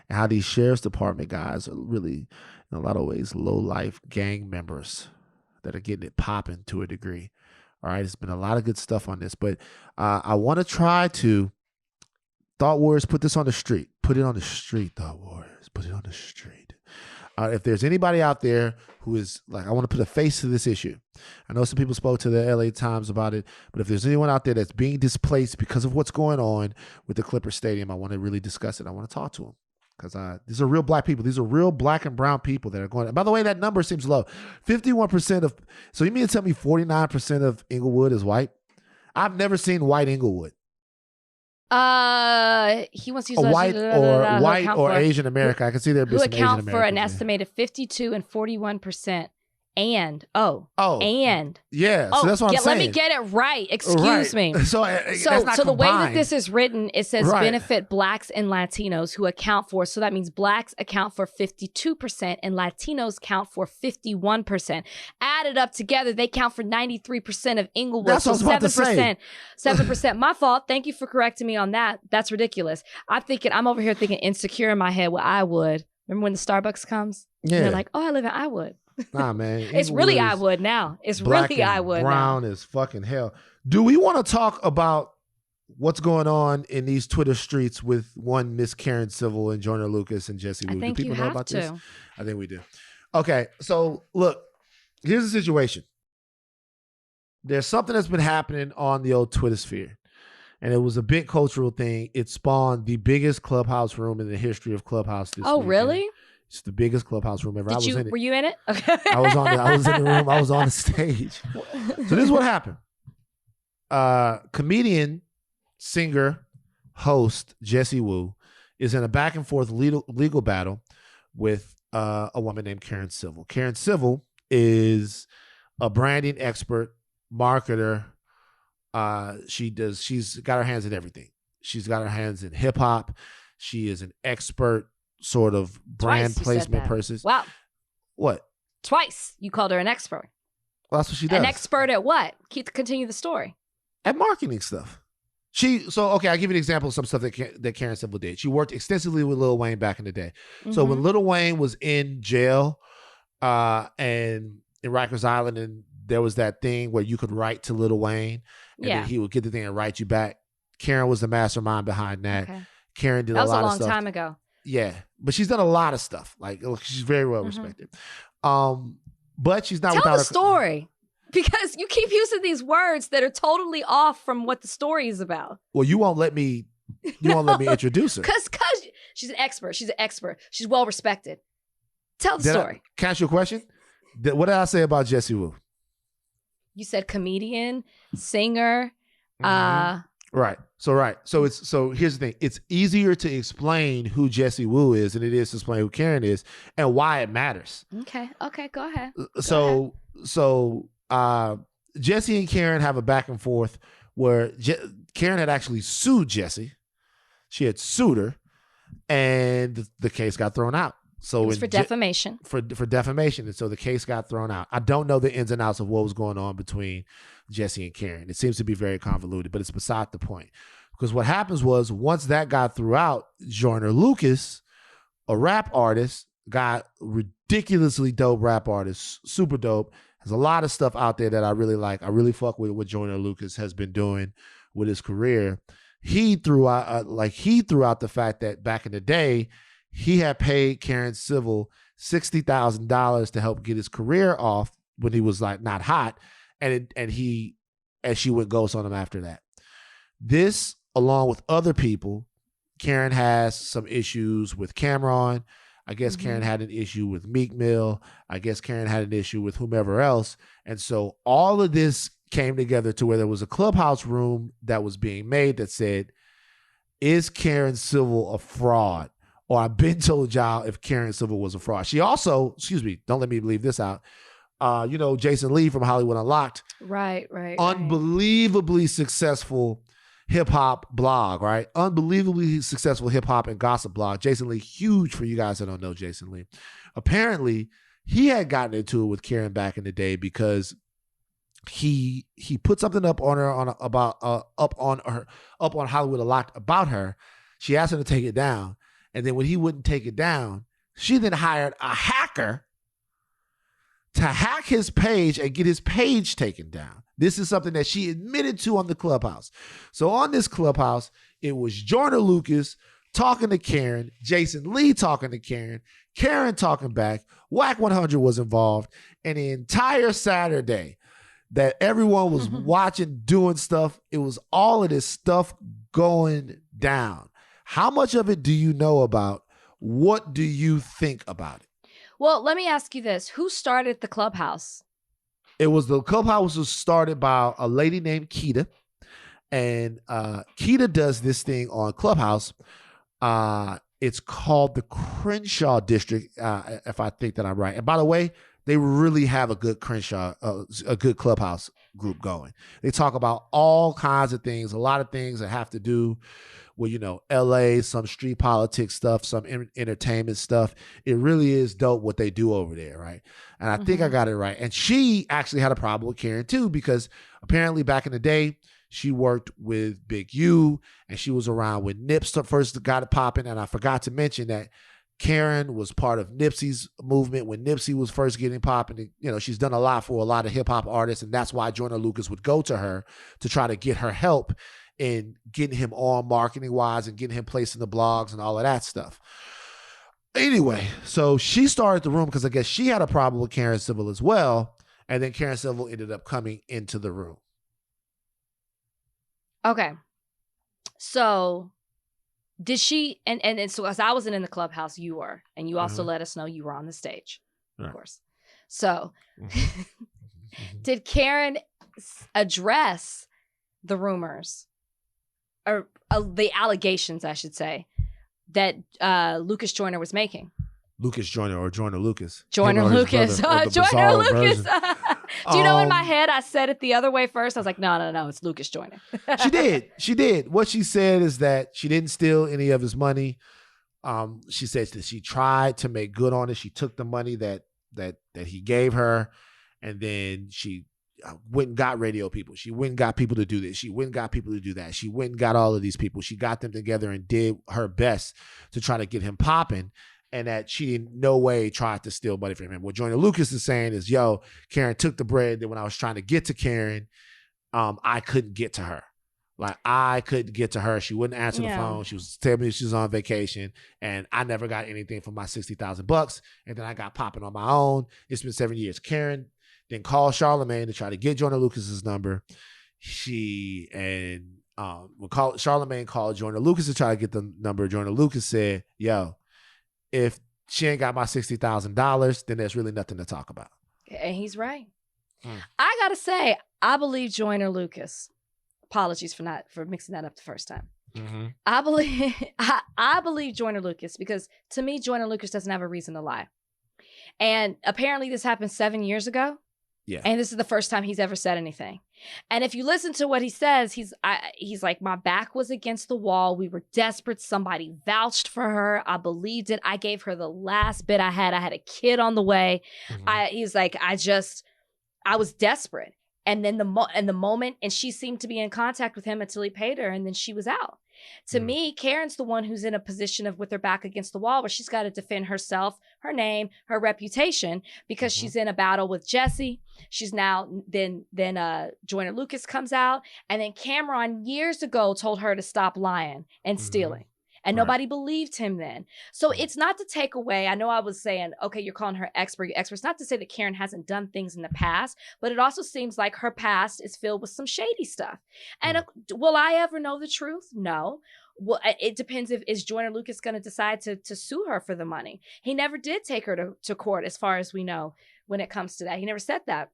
and how these Sheriff's Department guys are really, in a lot of ways, low-life gang members that are getting it popping to a degree. All right, there's been a lot of good stuff on this, but I want to try to, Thought Warriors, put this on the street. Put it on the street, Thought Warriors. Put it on the street. If there's anybody out there who is like, I want to put a face to this issue. I know some people spoke to the LA Times about it, but if there's anyone out there that's being displaced because of what's going on with the Clipper Stadium, I want to really discuss it. I want to talk to them, because these are real black people. These are real black and brown people that are going. And by the way, that number seems low. 51% of, so you mean to tell me 49% of Inglewood is white? I've never seen white Inglewood. He wants to use A white or Asian American. I can see there be who some Asian account Americans. for an estimated 52 and 41%. And yeah, so that's what I'm saying. Let me get it right. Excuse me. So the way that this is written, it says Right. benefit Blacks and Latinos who account for. So that means Blacks account for 52% and Latinos count for 51%. Added up together, they count for 93% of Inglewood. That's what I was about to say. 7%. My fault. Thank you for correcting me on that. That's ridiculous. I'm over here thinking insecure in my head. Well, I would. Remember when the Starbucks comes? Yeah. And they're like, oh, I live in Iwood. Nah, man. It's really Iwood now. It's black really and Iwood brown now. as fucking hell. Do we want to talk about what's going on in these Twitter streets with one Miss Karen Civil and Joyner Lucas and Jesse Wu? I think do people you know have about to. this? I think we do. Okay, so look, here's the situation. There's something that's been happening on the old Twitter sphere, and it was a big cultural thing. It spawned the biggest Clubhouse room in the history of Clubhouse this Oh, weekend. really? It's the biggest Clubhouse room ever. Were you in it? Okay. I was in the room. I was on the stage. So this is what happened. Comedian, singer, host Jesse Wu is in a back and forth legal battle with a woman named Karen Civil. Karen Civil is a branding expert, marketer. She's got her hands in everything. She's got her hands in hip hop. She is an expert sort of brand placement person. Wow. What? Twice you called her an expert. Well, that's what she does. An expert at what? Continue the story. At marketing stuff. I'll give you an example of some stuff that Karen Civil did. She worked extensively with Lil Wayne back in the day. Mm-hmm. So when Lil Wayne was in jail and in Rikers Island, and there was that thing where you could write to Lil Wayne and then he would get the thing and write you back. Karen was the mastermind behind that. Okay. Karen did a lot of stuff. That was a long time ago. Yeah, but she's done a lot of stuff. Like, she's very well respected. But she's not without the story, because you keep using these words that are totally off from what the story is about. Well, you won't let me introduce her. Because she's an expert. She's well respected. Tell the story. Can I ask you a question? What did I say about Jesse Wu? You said comedian, singer, Right. So here's the thing. It's easier to explain who Jesse Wu is than it is to explain who Karen is and why it matters. Okay. Go ahead. So Jesse and Karen have a back and forth where Karen had actually sued Jesse. She had sued her, and the case got thrown out. So it was for defamation. For defamation, and so the case got thrown out. I don't know the ins and outs of what was going on between Jesse and Karen. It seems to be very convoluted, but it's beside the point. Because what happens was, once that got through out, Joyner Lucas, a rap artist, got ridiculously dope rap artist, super dope. There's a lot of stuff out there that I really like. I really fuck with what Joyner Lucas has been doing with his career. He threw out the fact that back in the day, he had paid Karen Civil $60,000 to help get his career off when he was like not hot, and she went ghost on him after that. This, along with other people, Karen has some issues with Cameron. I guess Karen had an issue with Meek Mill. I guess Karen had an issue with whomever else. And so all of this came together to where there was a Clubhouse room that was being made that said, is Karen Civil a fraud? Or I've been told y'all if Karen Civil was a fraud. She also, don't let me leave this out. Jason Lee from Hollywood Unlocked. Right. Unbelievably successful hip hop blog, right? Unbelievably successful hip hop and gossip blog. Jason Lee, huge for you guys that don't know Jason Lee. Apparently, he had gotten into it with Karen back in the day because he put something up on her up on Hollywood Unlocked about her. She asked him to take it down. And then when he wouldn't take it down, she then hired a hacker to hack his page and get his page taken down. This is something that she admitted to on the Clubhouse. So on this Clubhouse, it was Joyner Lucas talking to Karen, Jason Lee talking to Karen talking back, Whack 100 was involved, and the entire Saturday that everyone was watching, doing stuff, it was all of this stuff going down. How much of it do you know about? What do you think about it? Well, let me ask you this. Who started the Clubhouse? The Clubhouse was started by a lady named Kitten. And Keita does this thing on Clubhouse. It's called the Crenshaw District, if I think that I'm right. And by the way, they really have a good a good Clubhouse group going. They talk about all kinds of things, a lot of things that have to do with, LA, some street politics stuff, some entertainment stuff. It really is dope what they do over there, right? And I think I got it right. And she actually had a problem with Karen too, because apparently back in the day, she worked with Big U, and she was around when Nips first got it popping. And I forgot to mention that Karen was part of Nipsey's movement when Nipsey was first getting popping. She's done a lot for a lot of hip hop artists, and that's why Joyner Lucas would go to her to try to get her help in getting him on marketing wise and getting him placed in the blogs and all of that stuff. Anyway, so she started the room because I guess she had a problem with Karen Civil as well. And then Karen Civil ended up coming into the room. Okay. So did she, and so as I wasn't in the Clubhouse, you were, and you also let us know you were on the stage, of course. So did Karen address the rumors or the allegations, I should say, that Lucas Joyner was making? Lucas Joyner or Joyner Lucas. Joyner Lucas. Joyner Lucas. Do you know in my head I said it the other way first? I was like, no, it's Lucas Joyner. She did. What she said is that she didn't steal any of his money. She says that she tried to make good on it. She took the money that he gave her, and then she went and got radio people. She went and got people to do this. She went and got people to do that. She went and got all of these people. She got them together and did her best to try to get him popping. And that she in no way tried to steal money from him. What Joyner Lucas is saying is, Karen took the bread. Then when I was trying to get to Karen, I couldn't get to her. Like, I couldn't get to her. She wouldn't answer the phone. She was telling me she was on vacation, and I never got anything for my $60,000. And then I got popping on my own. It's been 7 years. Karen then called Charlamagne to try to get Joyner Lucas's number. Charlamagne called Joyner Lucas to try to get the number. Joyner Lucas said, if she ain't got my $60,000, then there's really nothing to talk about. And he's right. I gotta say, I believe Joyner Lucas. Apologies for mixing that up the first time. I believe Joyner Lucas, because to me, Joyner Lucas doesn't have a reason to lie. And apparently this happened 7 years ago. Yeah. And this is the first time he's ever said anything. And if you listen to what he says, he's like, my back was against the wall. We were desperate. Somebody vouched for her. I believed it. I gave her the last bit I had. I had a kid on the way. He's like, I was desperate. And then the moment, and she seemed to be in contact with him until he paid her, and then she was out. To me, Karen's the one who's in a position of with her back against the wall where she's got to defend herself, her name, her reputation, because she's in a battle with Jesse. She's now, then Joyner Lucas comes out, and then Cameron years ago told her to stop lying and stealing. And nobody believed him then. So it's not to take away. I know I was saying, okay, you're calling her expert. It's not to say that Karen hasn't done things in the past, but it also seems like her past is filled with some shady stuff. And will I ever know the truth? No. Well, it depends is Joyner Lucas going to decide to sue her for the money? He never did take her to court, as far as we know, when it comes to that. He never said that.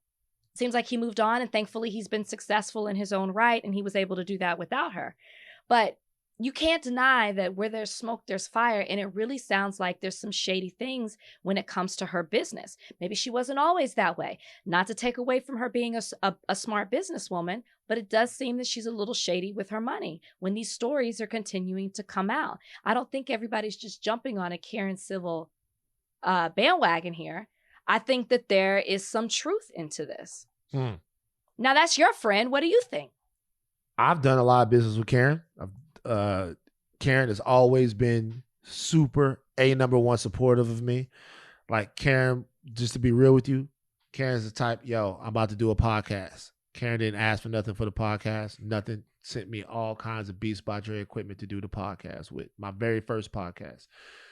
Seems like he moved on, and thankfully he's been successful in his own right, and he was able to do that without her. But you can't deny that where there's smoke, there's fire. And it really sounds like there's some shady things when it comes to her business. Maybe she wasn't always that way. Not to take away from her being a smart businesswoman, but it does seem that she's a little shady with her money when these stories are continuing to come out. I don't think everybody's just jumping on a Karen Civil bandwagon here. I think that there is some truth into this. Now, that's your friend. What do you think? I've done a lot of business with Karen. Karen has always been super number one supportive of me. Like, Karen, just to be real with you, Karen's the type, I'm about to do a podcast. Karen didn't ask for nothing for the podcast. Nothing. Sent me all kinds of Beats by Dre equipment to do the podcast with. My very first podcast.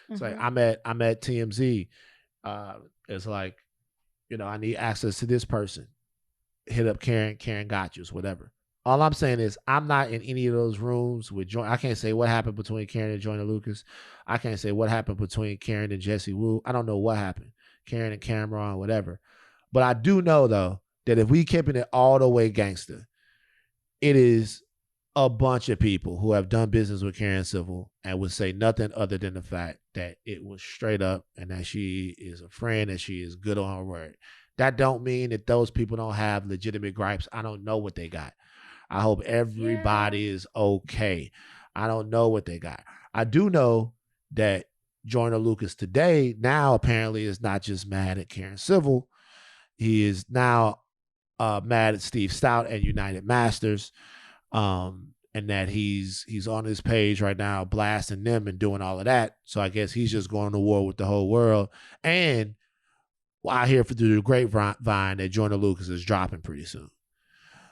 It's like, I'm at TMZ. It's like, I need access to this person. Hit up Karen. Karen got you. Whatever. All I'm saying is I'm not in any of those rooms with I can't say what happened between Karen and Joyner Lucas. I can't say what happened between Karen and Jesse Wu. I don't know what happened. Karen and Cameron, whatever. But I do know, though, that if we keeping it all the way gangster, it is a bunch of people who have done business with Karen Civil and would say nothing other than the fact that it was straight up and that she is a friend, that she is good on her word. That don't mean that those people don't have legitimate gripes. I don't know what they got. I hope everybody is okay. I don't know what they got. I do know that Joyner Lucas today now apparently is not just mad at Karen Civil. He is now mad at Steve Stout and United Masters. And that he's on his page right now blasting them and doing all of that. So I guess he's just going to war with the whole world. And I hear through the grapevine that Joyner Lucas is dropping pretty soon.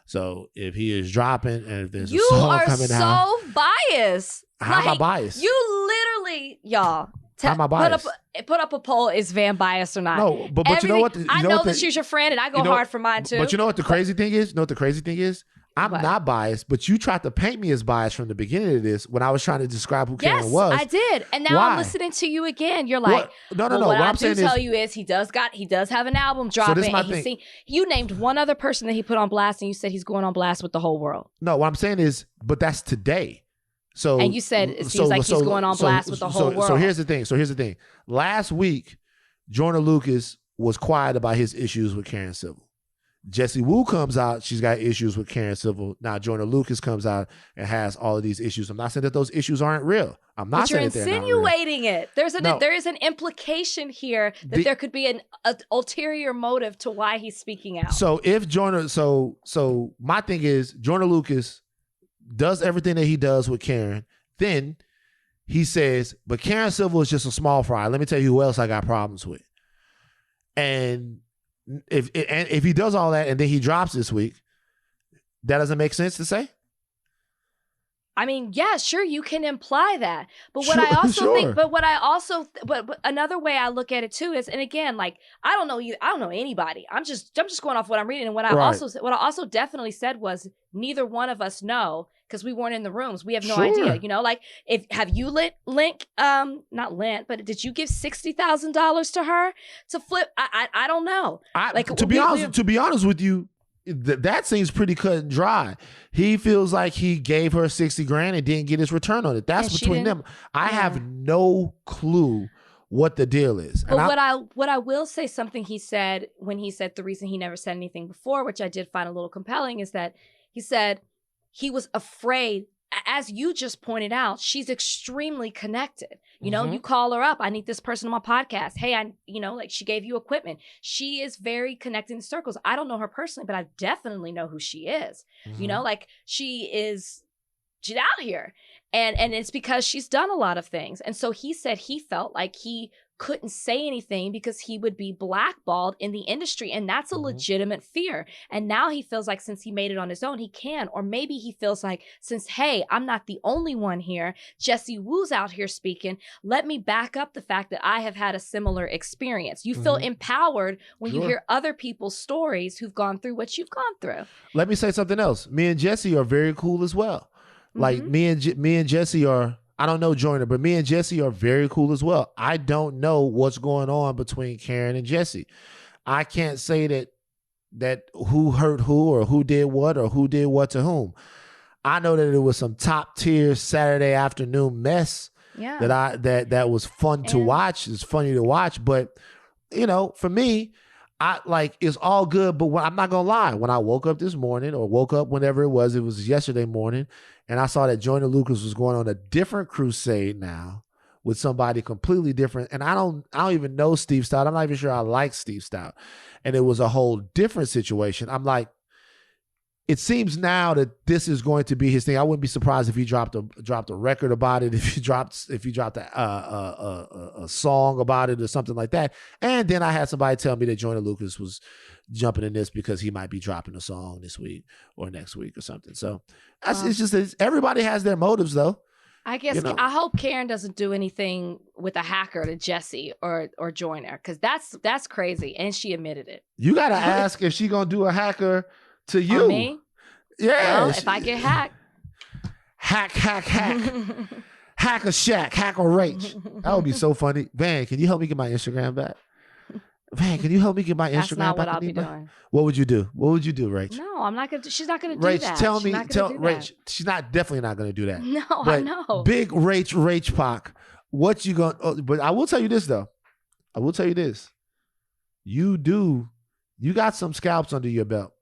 So if he is dropping and if there's a song coming out. You are so biased. How am I biased? You literally, y'all. How am I biased? Put up a poll, is Van biased or not? No, but you know what? I know that she's your friend and I go hard for mine too. But you know what the crazy thing is? I'm not biased, but you tried to paint me as biased from the beginning of this when I was trying to describe who Karen was. Yes, I did. And now I'm listening to you again. You're like, no. What I'm saying tell you is he does have an album dropping. So this and you named one other person that he put on blast, and you said he's going on blast with the whole world. No, what I'm saying is, but that's today. So and you said it seems like he's going on blast with the whole world. So here's the thing. Last week, Joyner Lucas was quiet about his issues with Karen Civil. Jessie Woo comes out, she's got issues with Karen Civil. Now Joyner Lucas comes out and has all of these issues. I'm not saying that those issues aren't real. I'm not saying that they're not real. You're insinuating it. There is an implication here that there could be an ulterior motive to why he's speaking out. So if Joyner, so my thing is Joyner Lucas does everything that he does with Karen, then he says, but Karen Civil is just a small fry. Let me tell you who else I got problems with. And if he does all that and then he drops this week, that doesn't make sense to say? I mean, yeah, sure, you can imply that. But what I also think, but another way I look at it too is, and again, like I don't know anybody. I'm just going off what I'm reading. And what I also definitely said was neither one of us know because we weren't in the rooms. We have no idea. You know, like have you not lent, but did you give $60,000 to her to flip? I don't know. To be honest with you, that seems pretty cut and dry. He feels like he gave her $60,000 and didn't get his return on it. That's between them. I have no clue what the deal is. But what I will say, something he said when he said the reason he never said anything before, which I did find a little compelling, is that he said he was afraid. As you just pointed out, she's extremely connected. You know, you call her up. I need this person on my podcast. Hey, like she gave you equipment. She is very connected in circles. I don't know her personally, but I definitely know who she is. You know, like she's out here. And it's because she's done a lot of things. And so he said he felt like he couldn't say anything because he would be blackballed in the industry. And that's a legitimate fear. And now he feels like since he made it on his own, he can. Or maybe he feels like since, hey, I'm not the only one here. Jessie Woo's out here speaking. Let me back up the fact that I have had a similar experience. You feel empowered when you hear other people's stories who've gone through what you've gone through. Let me say something else. Me and Jessie are very cool as well. Like me and Jessie are, I don't know Joyner, but me and Jessie are very cool as well. I don't know what's going on between Karen and Jessie. I can't say that who hurt who or who did what to whom. I know that it was some top tier Saturday afternoon mess that was fun to watch. It's funny to watch, but you know, for me, it's all good. But I'm not gonna lie, when I woke up this morning or woke up whenever it was yesterday morning, and I saw that Joyner Lucas was going on a different crusade now with somebody completely different. And I don't even know Steve Stout. I'm not even sure I like Steve Stout. And it was a whole different situation. I'm like, it seems now that this is going to be his thing. I wouldn't be surprised if he dropped a record about it, if he dropped a song about it or something like that. And then I had somebody tell me that Joyner Lucas was jumping in this because he might be dropping a song this week or next week or something. So everybody has their motives though. I guess I hope Karen doesn't do anything with a hacker to Jessie or Joyner, because that's crazy, and she admitted it. You gotta ask if she gonna do a hacker to you. On me? Yeah. Well, if I get hacked. Hack. Hack a Shack, hack a Rach. That would be so funny. Van, can you help me get my Instagram back? Man, can you help me get my That's Instagram not back? what I I'll be need my-" doing. What would you do? What would you do, Rach? No, I'm not gonna. She's not gonna do Rach, that. tell She's me, not gonna tell do Rach. that. She's not definitely not going to do that. No, but I know. Big Rach Pac, what you going? Oh, but I will tell you this though. I will tell you this. You got some scalps under your belt.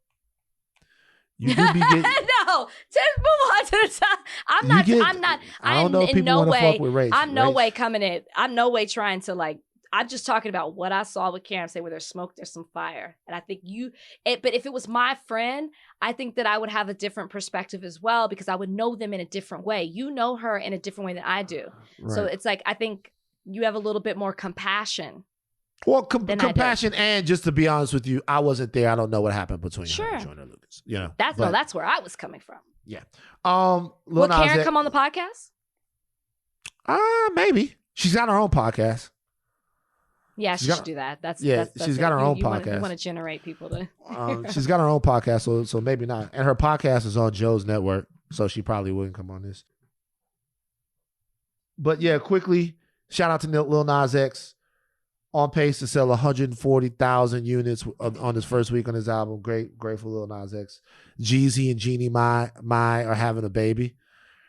You do be getting. No, just move on to the top. I don't know if people want to fuck with Rach. I'm no way coming in. I'm no way trying to like. I'm just talking about what I saw with Karen say where there's smoke, there's some fire. And I think but if it was my friend, I think that I would have a different perspective as well because I would know them in a different way. You know her in a different way than I do. Right. So it's like, I think you have a little bit more compassion. Well, compassion, and just to be honest with you, I wasn't there. I don't know what happened between her and Joyner Lucas. You know, that's where I was coming from. Yeah. Will Karen come on the podcast? Maybe. She's got her own podcast. Yeah, she should do that. She's got her own podcast. You want to generate people to. She's got her own podcast, so maybe not. And her podcast is on Joe's network, so she probably wouldn't come on this. But yeah, quickly, shout out to Lil Nas X. On pace to sell 140,000 units on his first week on his album. Grateful Lil Nas X. Jeezy and Jeannie Mai are having a baby.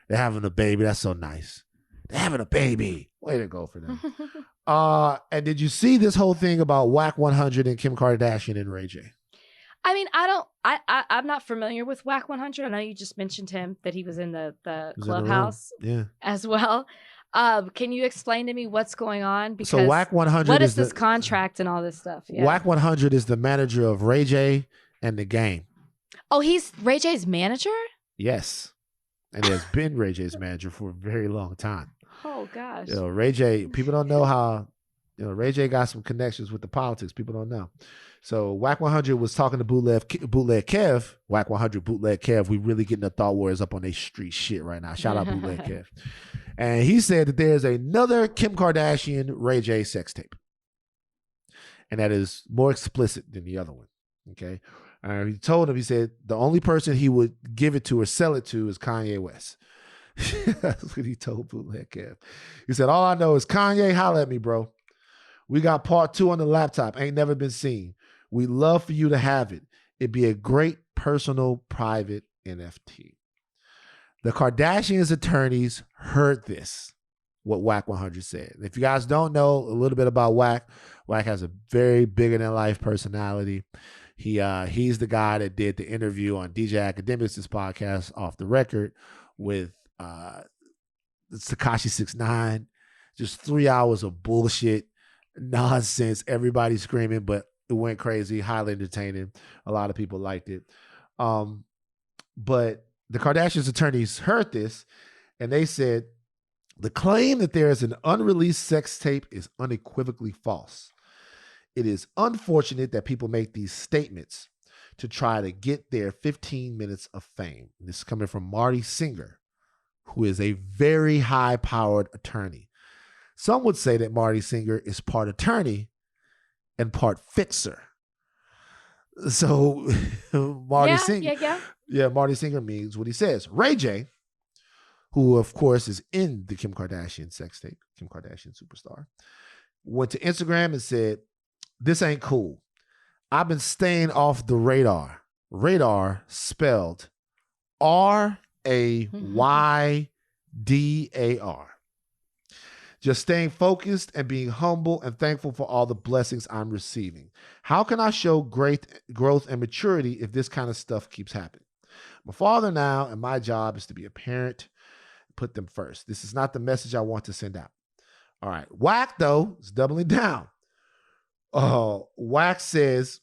They're having a baby. That's so nice. They're having a baby. Way to go for them. And did you see this whole thing about Whack 100 and Kim Kardashian and Ray J? I mean, I'm not familiar with Whack 100. I know you just mentioned him, that he was in the Clubhouse as well. Can you explain to me what's going on? Because so Whack 100 what is this contract and all this stuff? Yeah. Whack 100 is the manager of Ray J and The Game. Oh, he's Ray J's manager? Yes. And he has been Ray J's manager for a very long time. Oh, gosh. Ray J, people don't know how, Ray J got some connections with the politics. People don't know. So Whack 100 was talking to Bootleg Kev. Whack 100, Bootleg Kev. We really getting the thought wars up on their street shit right now. Shout out Bootleg Kev. And he said that there's another Kim Kardashian Ray J sex tape. And that is more explicit than the other one. Okay. He told him, he said, the only person he would give it to or sell it to is Kanye West. That's what he told Bootleg Kev. He said, all I know is Kanye, holla at me, bro. We got part 2 on the laptop. Ain't never been seen. We love for you to have it. It'd be a great personal private NFT. The Kardashians' attorneys heard this, what Whack 100 said. If you guys don't know a little bit about Whack, Whack has a very bigger than life personality. He's the guy that did the interview on DJ Academics' podcast, Off the Record, with Tekashi 6ix9ine. Just 3 hours of bullshit, nonsense, everybody screaming, but it went crazy, highly entertaining. A lot of people liked it. But the Kardashians' attorneys heard this, and they said, the claim that there is an unreleased sex tape is unequivocally false. It is unfortunate that people make these statements to try to get their 15 minutes of fame. This is coming from Marty Singer, who is a very high-powered attorney. Some would say that Marty Singer is part attorney and part fixer. So Marty Singer, Marty Singer means what he says. Ray J, who of course is in the Kim Kardashian sex tape, Kim Kardashian superstar, went to Instagram and said, this ain't cool. I've been staying off the radar. Radar spelled RAYDAR. Just staying focused and being humble and thankful for all the blessings I'm receiving. How can I show great growth and maturity if this kind of stuff keeps happening? I'm a father now, and my job is to be a parent, put them first. This is not the message I want to send out. All right. Whack, though, is doubling down. Whack says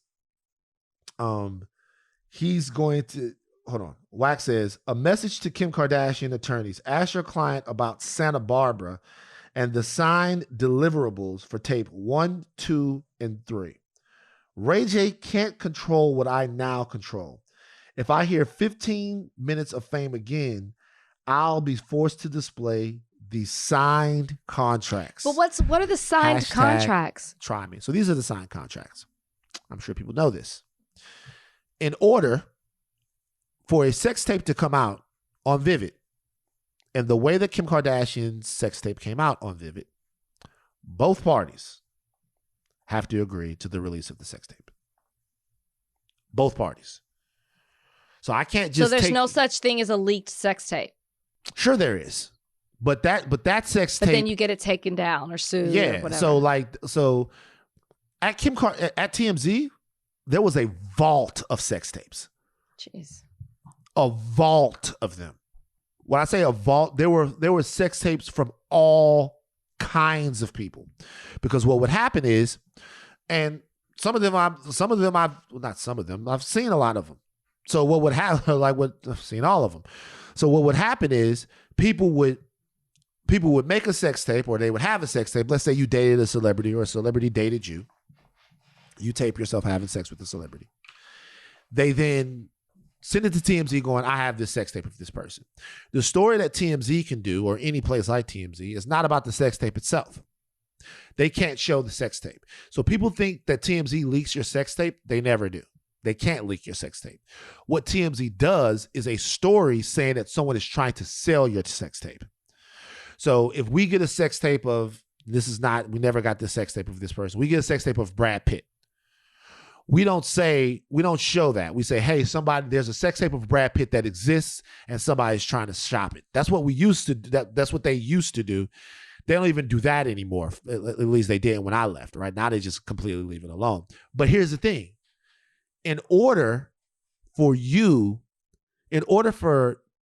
he's going to, hold on. Whack says, a message to Kim Kardashian attorneys. Ask your client about Santa Barbara and the signed deliverables for tape 1, 2, and 3. Ray J can't control what I now control. If I hear 15 minutes of fame again, I'll be forced to display the signed contracts. But what are the signed contracts? Try me. So these are the signed contracts. I'm sure people know this. In order for a sex tape to come out on Vivid, and the way that Kim Kardashian's sex tape came out on Vivid, both parties have to agree to the release of the sex tape. Both parties. So I can't just So there's no such thing as a leaked sex tape. Sure there is. But that sex tape. But then you get it taken down or sued or whatever. So at TMZ, there was a vault of sex tapes. Jeez. A vault of them. When I say a vault, there were sex tapes from all kinds of people. Because what would happen is, and I've seen a lot of them. So what would happen, I've seen all of them. So what would happen is people would make a sex tape, or they would have a sex tape. Let's say you dated a celebrity, or a celebrity dated you. You tape yourself having sex with the celebrity. They then send it to TMZ going, I have this sex tape of this person. The story that TMZ can do, or any place like TMZ, is not about the sex tape itself. They can't show the sex tape. So people think that TMZ leaks your sex tape. They never do. They can't leak your sex tape. What TMZ does is a story saying that someone is trying to sell your sex tape. So if we get a sex tape of, we never got the sex tape of this person. We get a sex tape of Brad Pitt. We don't show that. We say, hey, there's a sex tape of Brad Pitt that exists and somebody's trying to shop it. That's what we used to do. That's what they used to do. They don't even do that anymore. At least they didn't when I left, right? Now they just completely leave it alone. But here's the thing. In order for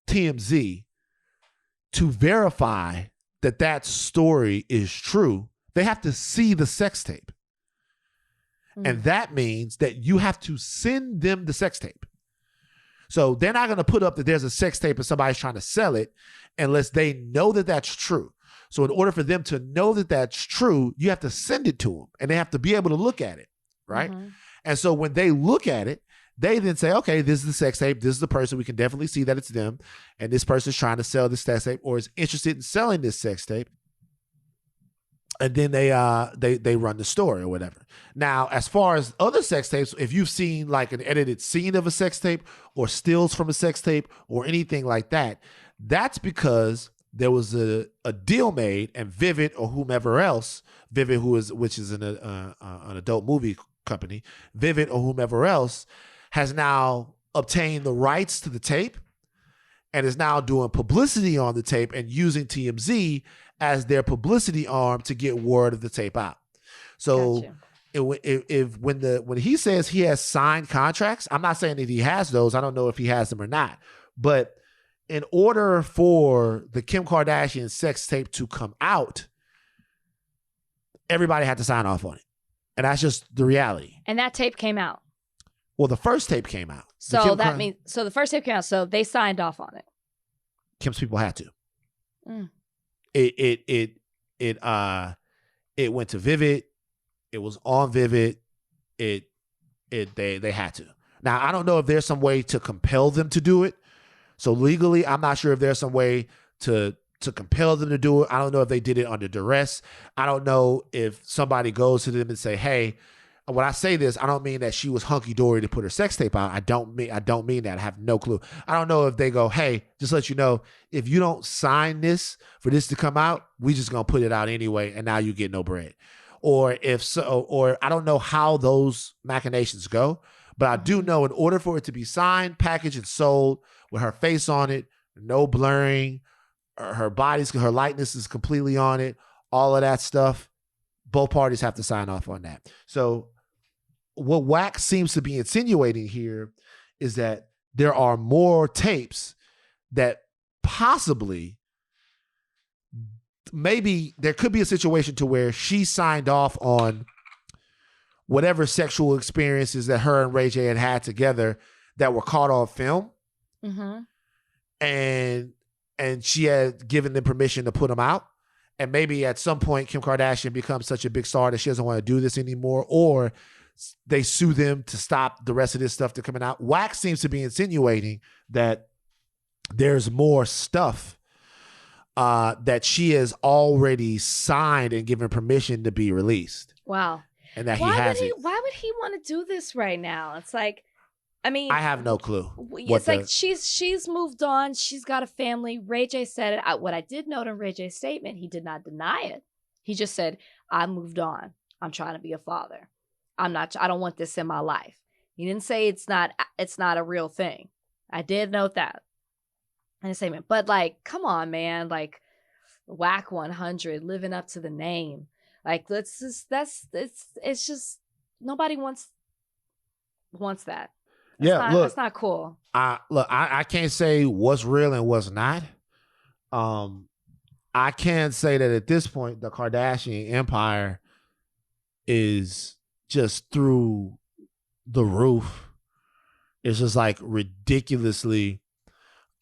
TMZ to verify that story is true, they have to see the sex tape. And that means that you have to send them the sex tape. So they're not going to put up that there's a sex tape and somebody's trying to sell it unless they know that that's true. So in order for them to know that that's true, you have to send it to them and they have to be able to look at it, right? Mm-hmm. And so when they look at it, they then say, okay, this is the sex tape. This is the person. We can definitely see that it's them. And this person's trying to sell this sex tape or is interested in selling this sex tape. And then they run the story or whatever. Now, as far as other sex tapes, if you've seen like an edited scene of a sex tape or stills from a sex tape or anything like that, that's because there was a deal made and Vivid or whomever else, Vivid, which is an adult movie company, Vivid or whomever else has now obtained the rights to the tape and is now doing publicity on the tape and using TMZ as their publicity arm to get word of the tape out. So when he says he has signed contracts, I'm not saying that he has those. I don't know if he has them or not. But in order for the Kim Kardashian sex tape to come out, everybody had to sign off on it. And that's just the reality. And that tape came out. Well, the first tape came out. So the first tape came out. So they signed off on it. Kim's people had to. Mm. It went to Vivid. It was on Vivid. They had to. Now, I don't know if there's some way to compel them to do it. So legally, I'm not sure if there's some way to compel them to do it. I don't know if they did it under duress. I don't know if somebody goes to them and say, hey, when I say this, I don't mean that she was hunky-dory to put her sex tape out. I don't mean that. I have no clue. I don't know if they go, hey, just let you know, if you don't sign this for this to come out, we just gonna put it out anyway, and now you get no bread. Or if so, or I don't know how those machinations go, but I do know in order for it to be signed, packaged, and sold with her face on it, no blurring, her likeness is completely on it, all of that stuff, both parties have to sign off on that. So what Wax seems to be insinuating here is that there are more tapes that possibly, maybe there could be a situation to where she signed off on whatever sexual experiences that her and Ray J had together that were caught on film. Mm-hmm. And she had given them permission to put them out. And maybe at some point, Kim Kardashian becomes such a big star that she doesn't want to do this anymore, or they sue them to stop the rest of this stuff to coming out. Wax seems to be insinuating that there's more stuff that she has already signed and given permission to be released. Wow. And that why would he want to do this right now? It's like, I mean, I have no clue. It's like she's moved on. She's got a family. Ray J said it. What I did note in Ray J's statement, he did not deny it. He just said, I moved on. I'm trying to be a father. I don't want this in my life. He didn't say it's not a real thing. I did note that in a statement. But like, come on, man. Like, whack 100, living up to the name. Like, it's just nobody wants that. That's not cool. I can't say what's real and what's not. I can say that at this point, the Kardashian empire is just through the roof. It's just like ridiculously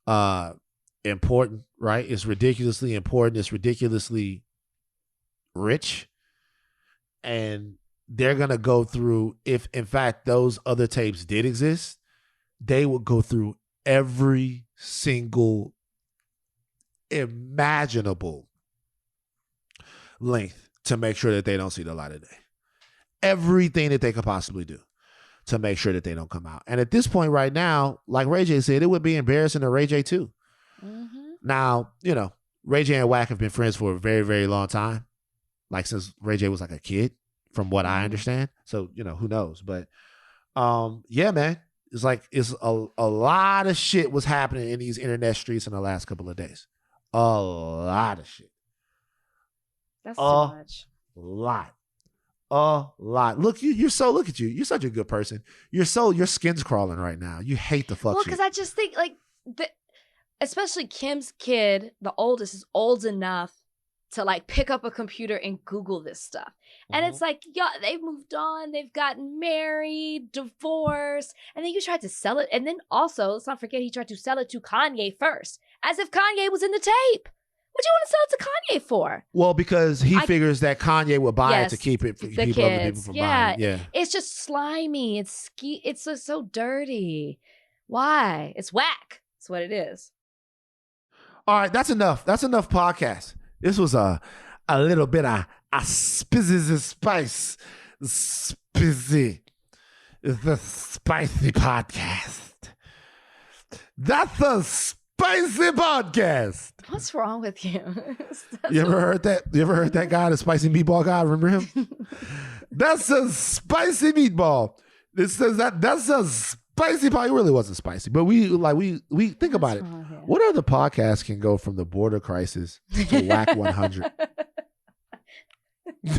important, right? It's ridiculously important. It's ridiculously rich. And they're going to go through, if in fact those other tapes did exist, they would go through every single imaginable length to make sure that they don't see the light of day. Everything that they could possibly do to make sure that they don't come out. And at this point right now, like Ray J said, it would be embarrassing to Ray J too. Mm-hmm. Now, Ray J and Wack have been friends for a very, very long time. Like since Ray J was like a kid, from what I understand. So, who knows? But yeah, man. It's like it's a lot of shit was happening in these internet streets in the last couple of days. A lot of shit. That's too much. A lot. Look, look at you. You're such a good person. Your skin's crawling right now. You hate the fuck shit. Well, because I just think especially Kim's kid, the oldest, is old enough to like pick up a computer and Google this stuff. And it's like, they've moved on. They've gotten married, divorced. And then you tried to sell it. And then also, let's not forget, he tried to sell it to Kanye first, as if Kanye was in the tape. What do you want to sell it to Kanye for? Well, because he figures that Kanye would buy it to keep it for keep other people from buying. Yeah. It's just slimy. It's just so dirty. Why? It's whack. That's what it is. All right, that's enough. That's enough podcast. This was a little bit of a spizzy spice. Spizzy. It's the spicy podcast. That's a spicy podcast. What's wrong with you? You ever heard that? You ever heard that guy, the spicy meatball guy? Remember him? That's a spicy meatball. It says that's a spicy pie. It really wasn't spicy, but we think about it. What other podcast can go from the border crisis to whack 100?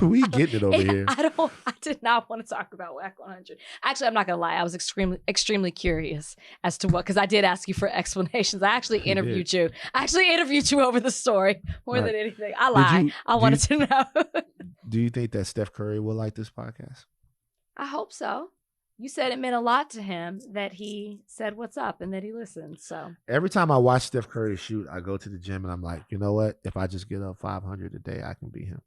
We getting it over here. I did not want to talk about whack 100. Actually, I'm not gonna lie. I was extremely curious as to what, because I did ask you for explanations. I actually interviewed you. I actually interviewed you over the story more than anything. I lied. I wanted to know. Do you think that Steph Curry will like this podcast? I hope so. You said it meant a lot to him that he said what's up and that he listened. So every time I watch Steph Curry shoot, I go to the gym and I'm like, you know what? If I just get up 500 a day, I can beat him.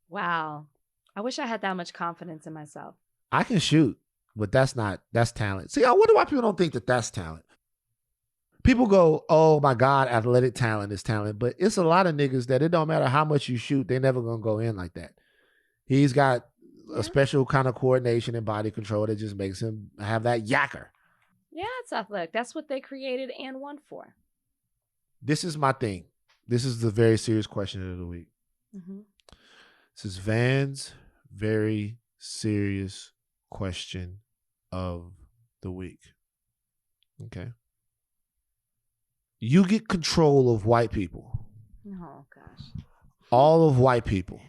Wow. I wish I had that much confidence in myself. I can shoot, but that's talent. See, I wonder why people don't think that that's talent. People go, oh my God, athletic talent is talent. But it's a lot of niggas that it don't matter how much you shoot, they never going to go in like that. He's got a special kind of coordination and body control that just makes him have that yacker. Yeah, it's athletic. That's what they created and won for. This is my thing. This is the very serious question of the week. Mm-hmm. This is Van's very serious question of the week. Okay. You get control of white people. Oh, gosh. All of white people.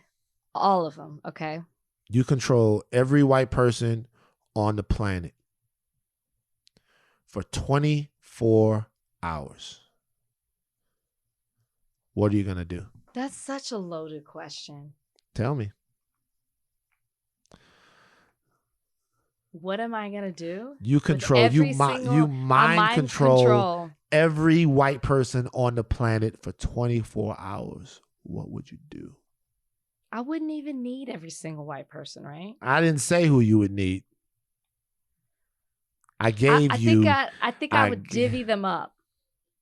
All of them. Okay. You control every white person on the planet for 24 hours. What are you going to do? That's such a loaded question. Tell me. What am I going to do? You control, you mind control every white person on the planet for 24 hours. What would you do? I wouldn't even need every single white person, right? I didn't say who you would need. I gave you. I think I would divvy them up.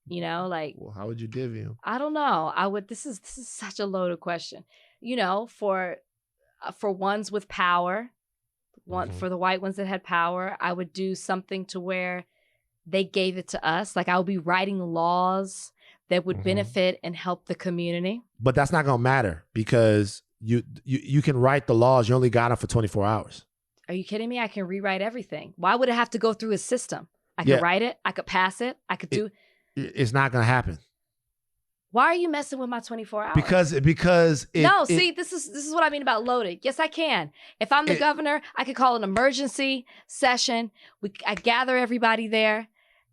You know, like. Well, how would you divvy them? I don't know. I would. This is such a loaded question. You know, for ones with power, for the white ones that had power, I would do something to where they gave it to us. Like I would be writing laws that would benefit and help the community. But that's not gonna matter because you can write the laws. You only got them for 24 hours. Are you kidding me? I can rewrite everything. Why would it have to go through a system? I could write it. I could pass it. I could do. It's not going to happen. Why are you messing with my 24 hours? Because see, this is what I mean about loaded. Yes, I can. If I'm the governor, I could call an emergency session. I gather everybody there.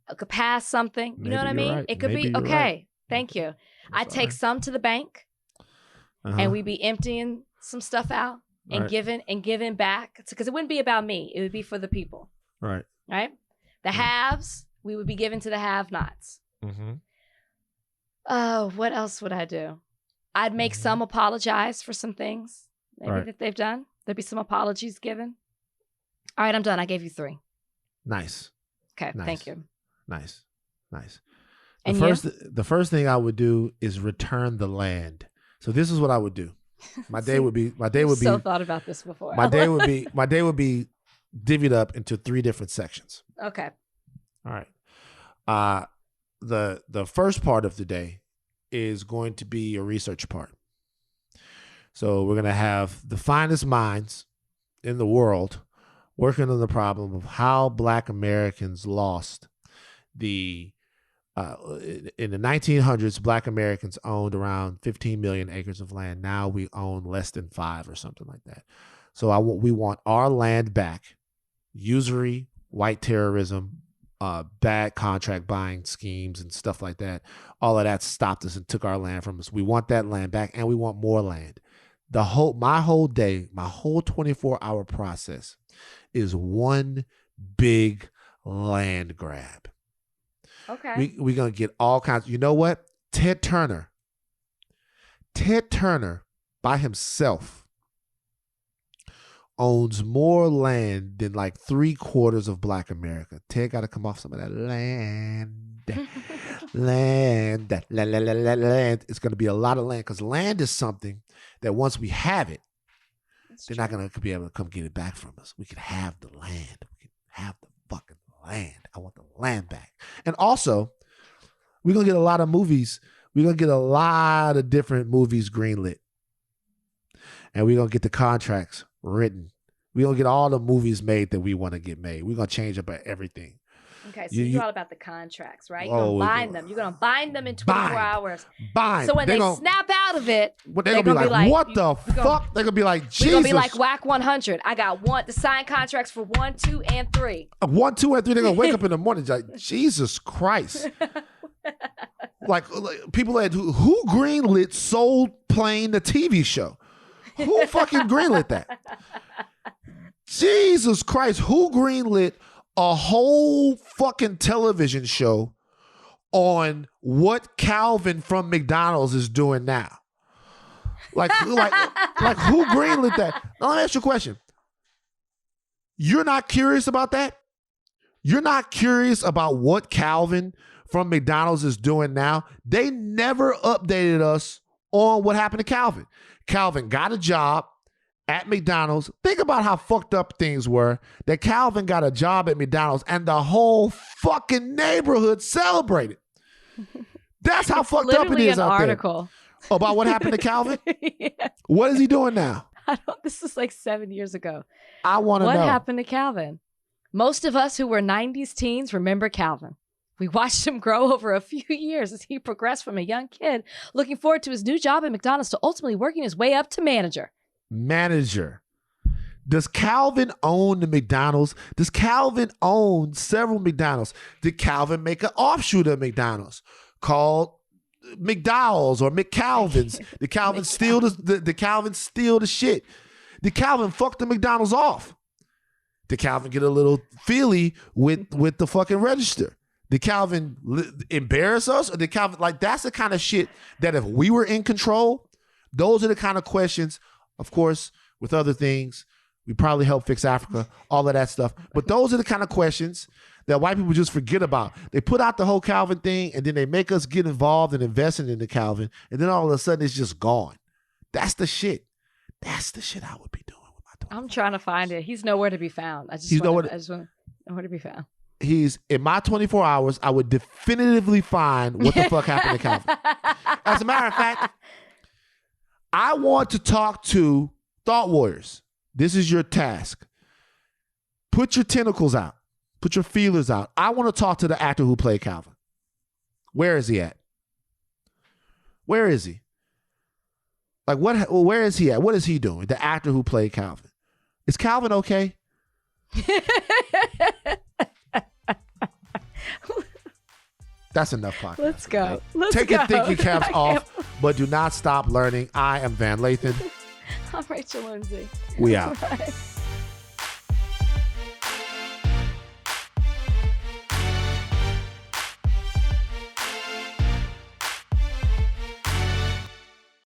I could pass something. You know what I mean? Right. It could be okay. Right. Thank you. I take some to the bank, and we be emptying some stuff out and giving back, because it wouldn't be about me. It would be for the people. Right. Right. The haves, we would be giving to the have-nots. Mm-hmm. Oh, what else would I do? I'd make some apologize for some things maybe that they've done. There'd be some apologies given. All right, I'm done. I gave you 3. Nice. Okay, thank you. Nice. And the first thing I would do is return the land. So this is what I would do. My day would be so thought about this before. My day would be divvied up into 3 different sections. Okay. All right. The first part of the day is going to be a research part. So we're going to have the finest minds in the world working on the problem of how Black Americans lost in the 1900s, Black Americans owned around 15 million acres of land. Now we own less than 5 or something like that. So we want our land back. Usury, white terrorism, bad contract buying schemes and stuff like that. All of that stopped us and took our land from us. We want that land back, and we want more land. My whole day, my whole 24-hour process is one big land grab. Okay. We're going to get all kinds. You know what? Ted Turner by himself owns more land than like 3/4 of Black America. Ted got to come off some of that land. Land. It's going to be a lot of land, because land is something that once we have it, they're not going to be able to come get it back from us. We can have the land. We can have the fucking land. I want the land back. And also, we're going to get a lot of movies. We're going to get a lot of different movies greenlit. And we're going to get the contracts written. We're going to get all the movies made that we want to get made. We're going to change up everything. Okay, so you're all about the contracts, right? You're going to bind them. You're going to bind them in 24 hours. Bind. So when they snap out of it, they're going to be like, what the fuck? They're going to be like, Jesus. They're going to be like whack 100. I got the signed contracts for 1, 2, and 3. 1, 2, and 3. They're going to wake up in the morning like, Jesus Christ. like people who greenlit Soul Plane, the TV show? Who fucking greenlit that? Jesus Christ, who greenlit a whole fucking television show on what Calvin from McDonald's is doing now? Like who greenlit that? Now, let me ask you a question. You're not curious about that? You're not curious about what Calvin from McDonald's is doing now? They never updated us on what happened to Calvin. Calvin got a job at McDonald's. Think about how fucked up things were, that Calvin got a job at McDonald's and the whole fucking neighborhood celebrated. That's how fucked up it is out article there. About what happened to Calvin? Yeah. What is he doing now? This is like 7 years ago. I want to know. What happened to Calvin? Most of us who were 90s teens remember Calvin. We watched him grow over a few years as he progressed from a young kid looking forward to his new job at McDonald's to ultimately working his way up to manager. Does Calvin own the McDonald's? Does Calvin own several McDonald's? Did Calvin make an offshoot of McDonald's called McDowell's or McCalvin's? Did Calvin steal the Calvin steal the shit? Did Calvin fuck the McDonald's off? Did Calvin get a little feely with the fucking register? Did Calvin embarrass us? Or did Calvin, that's the kind of shit that if we were in control, those are the kind of questions. Of course, with other things, we probably help fix Africa, all of that stuff. But those are the kind of questions that white people just forget about. They put out the whole Calvin thing, and then they make us get involved and investing in the Calvin, and then all of a sudden it's just gone. That's the shit. That's the shit I would be doing with my 24 I'm trying to find it. He's nowhere to be found. I just want to nowhere to be found. He's in my 24 hours. I would definitively find what the fuck happened to Calvin. As a matter of fact, I want to talk to Thought Warriors. This is your task. Put your tentacles out. Put your feelers out. I want to talk to the actor who played Calvin. Where is he at? Where is he? Like, where is he at? What is he doing? The actor who played Calvin. Is Calvin okay? That's enough podcast. Let's go. Take your thinking caps off, but do not stop learning. I am Van Lathan. I'm Rachel Lindsay. We out. Bye.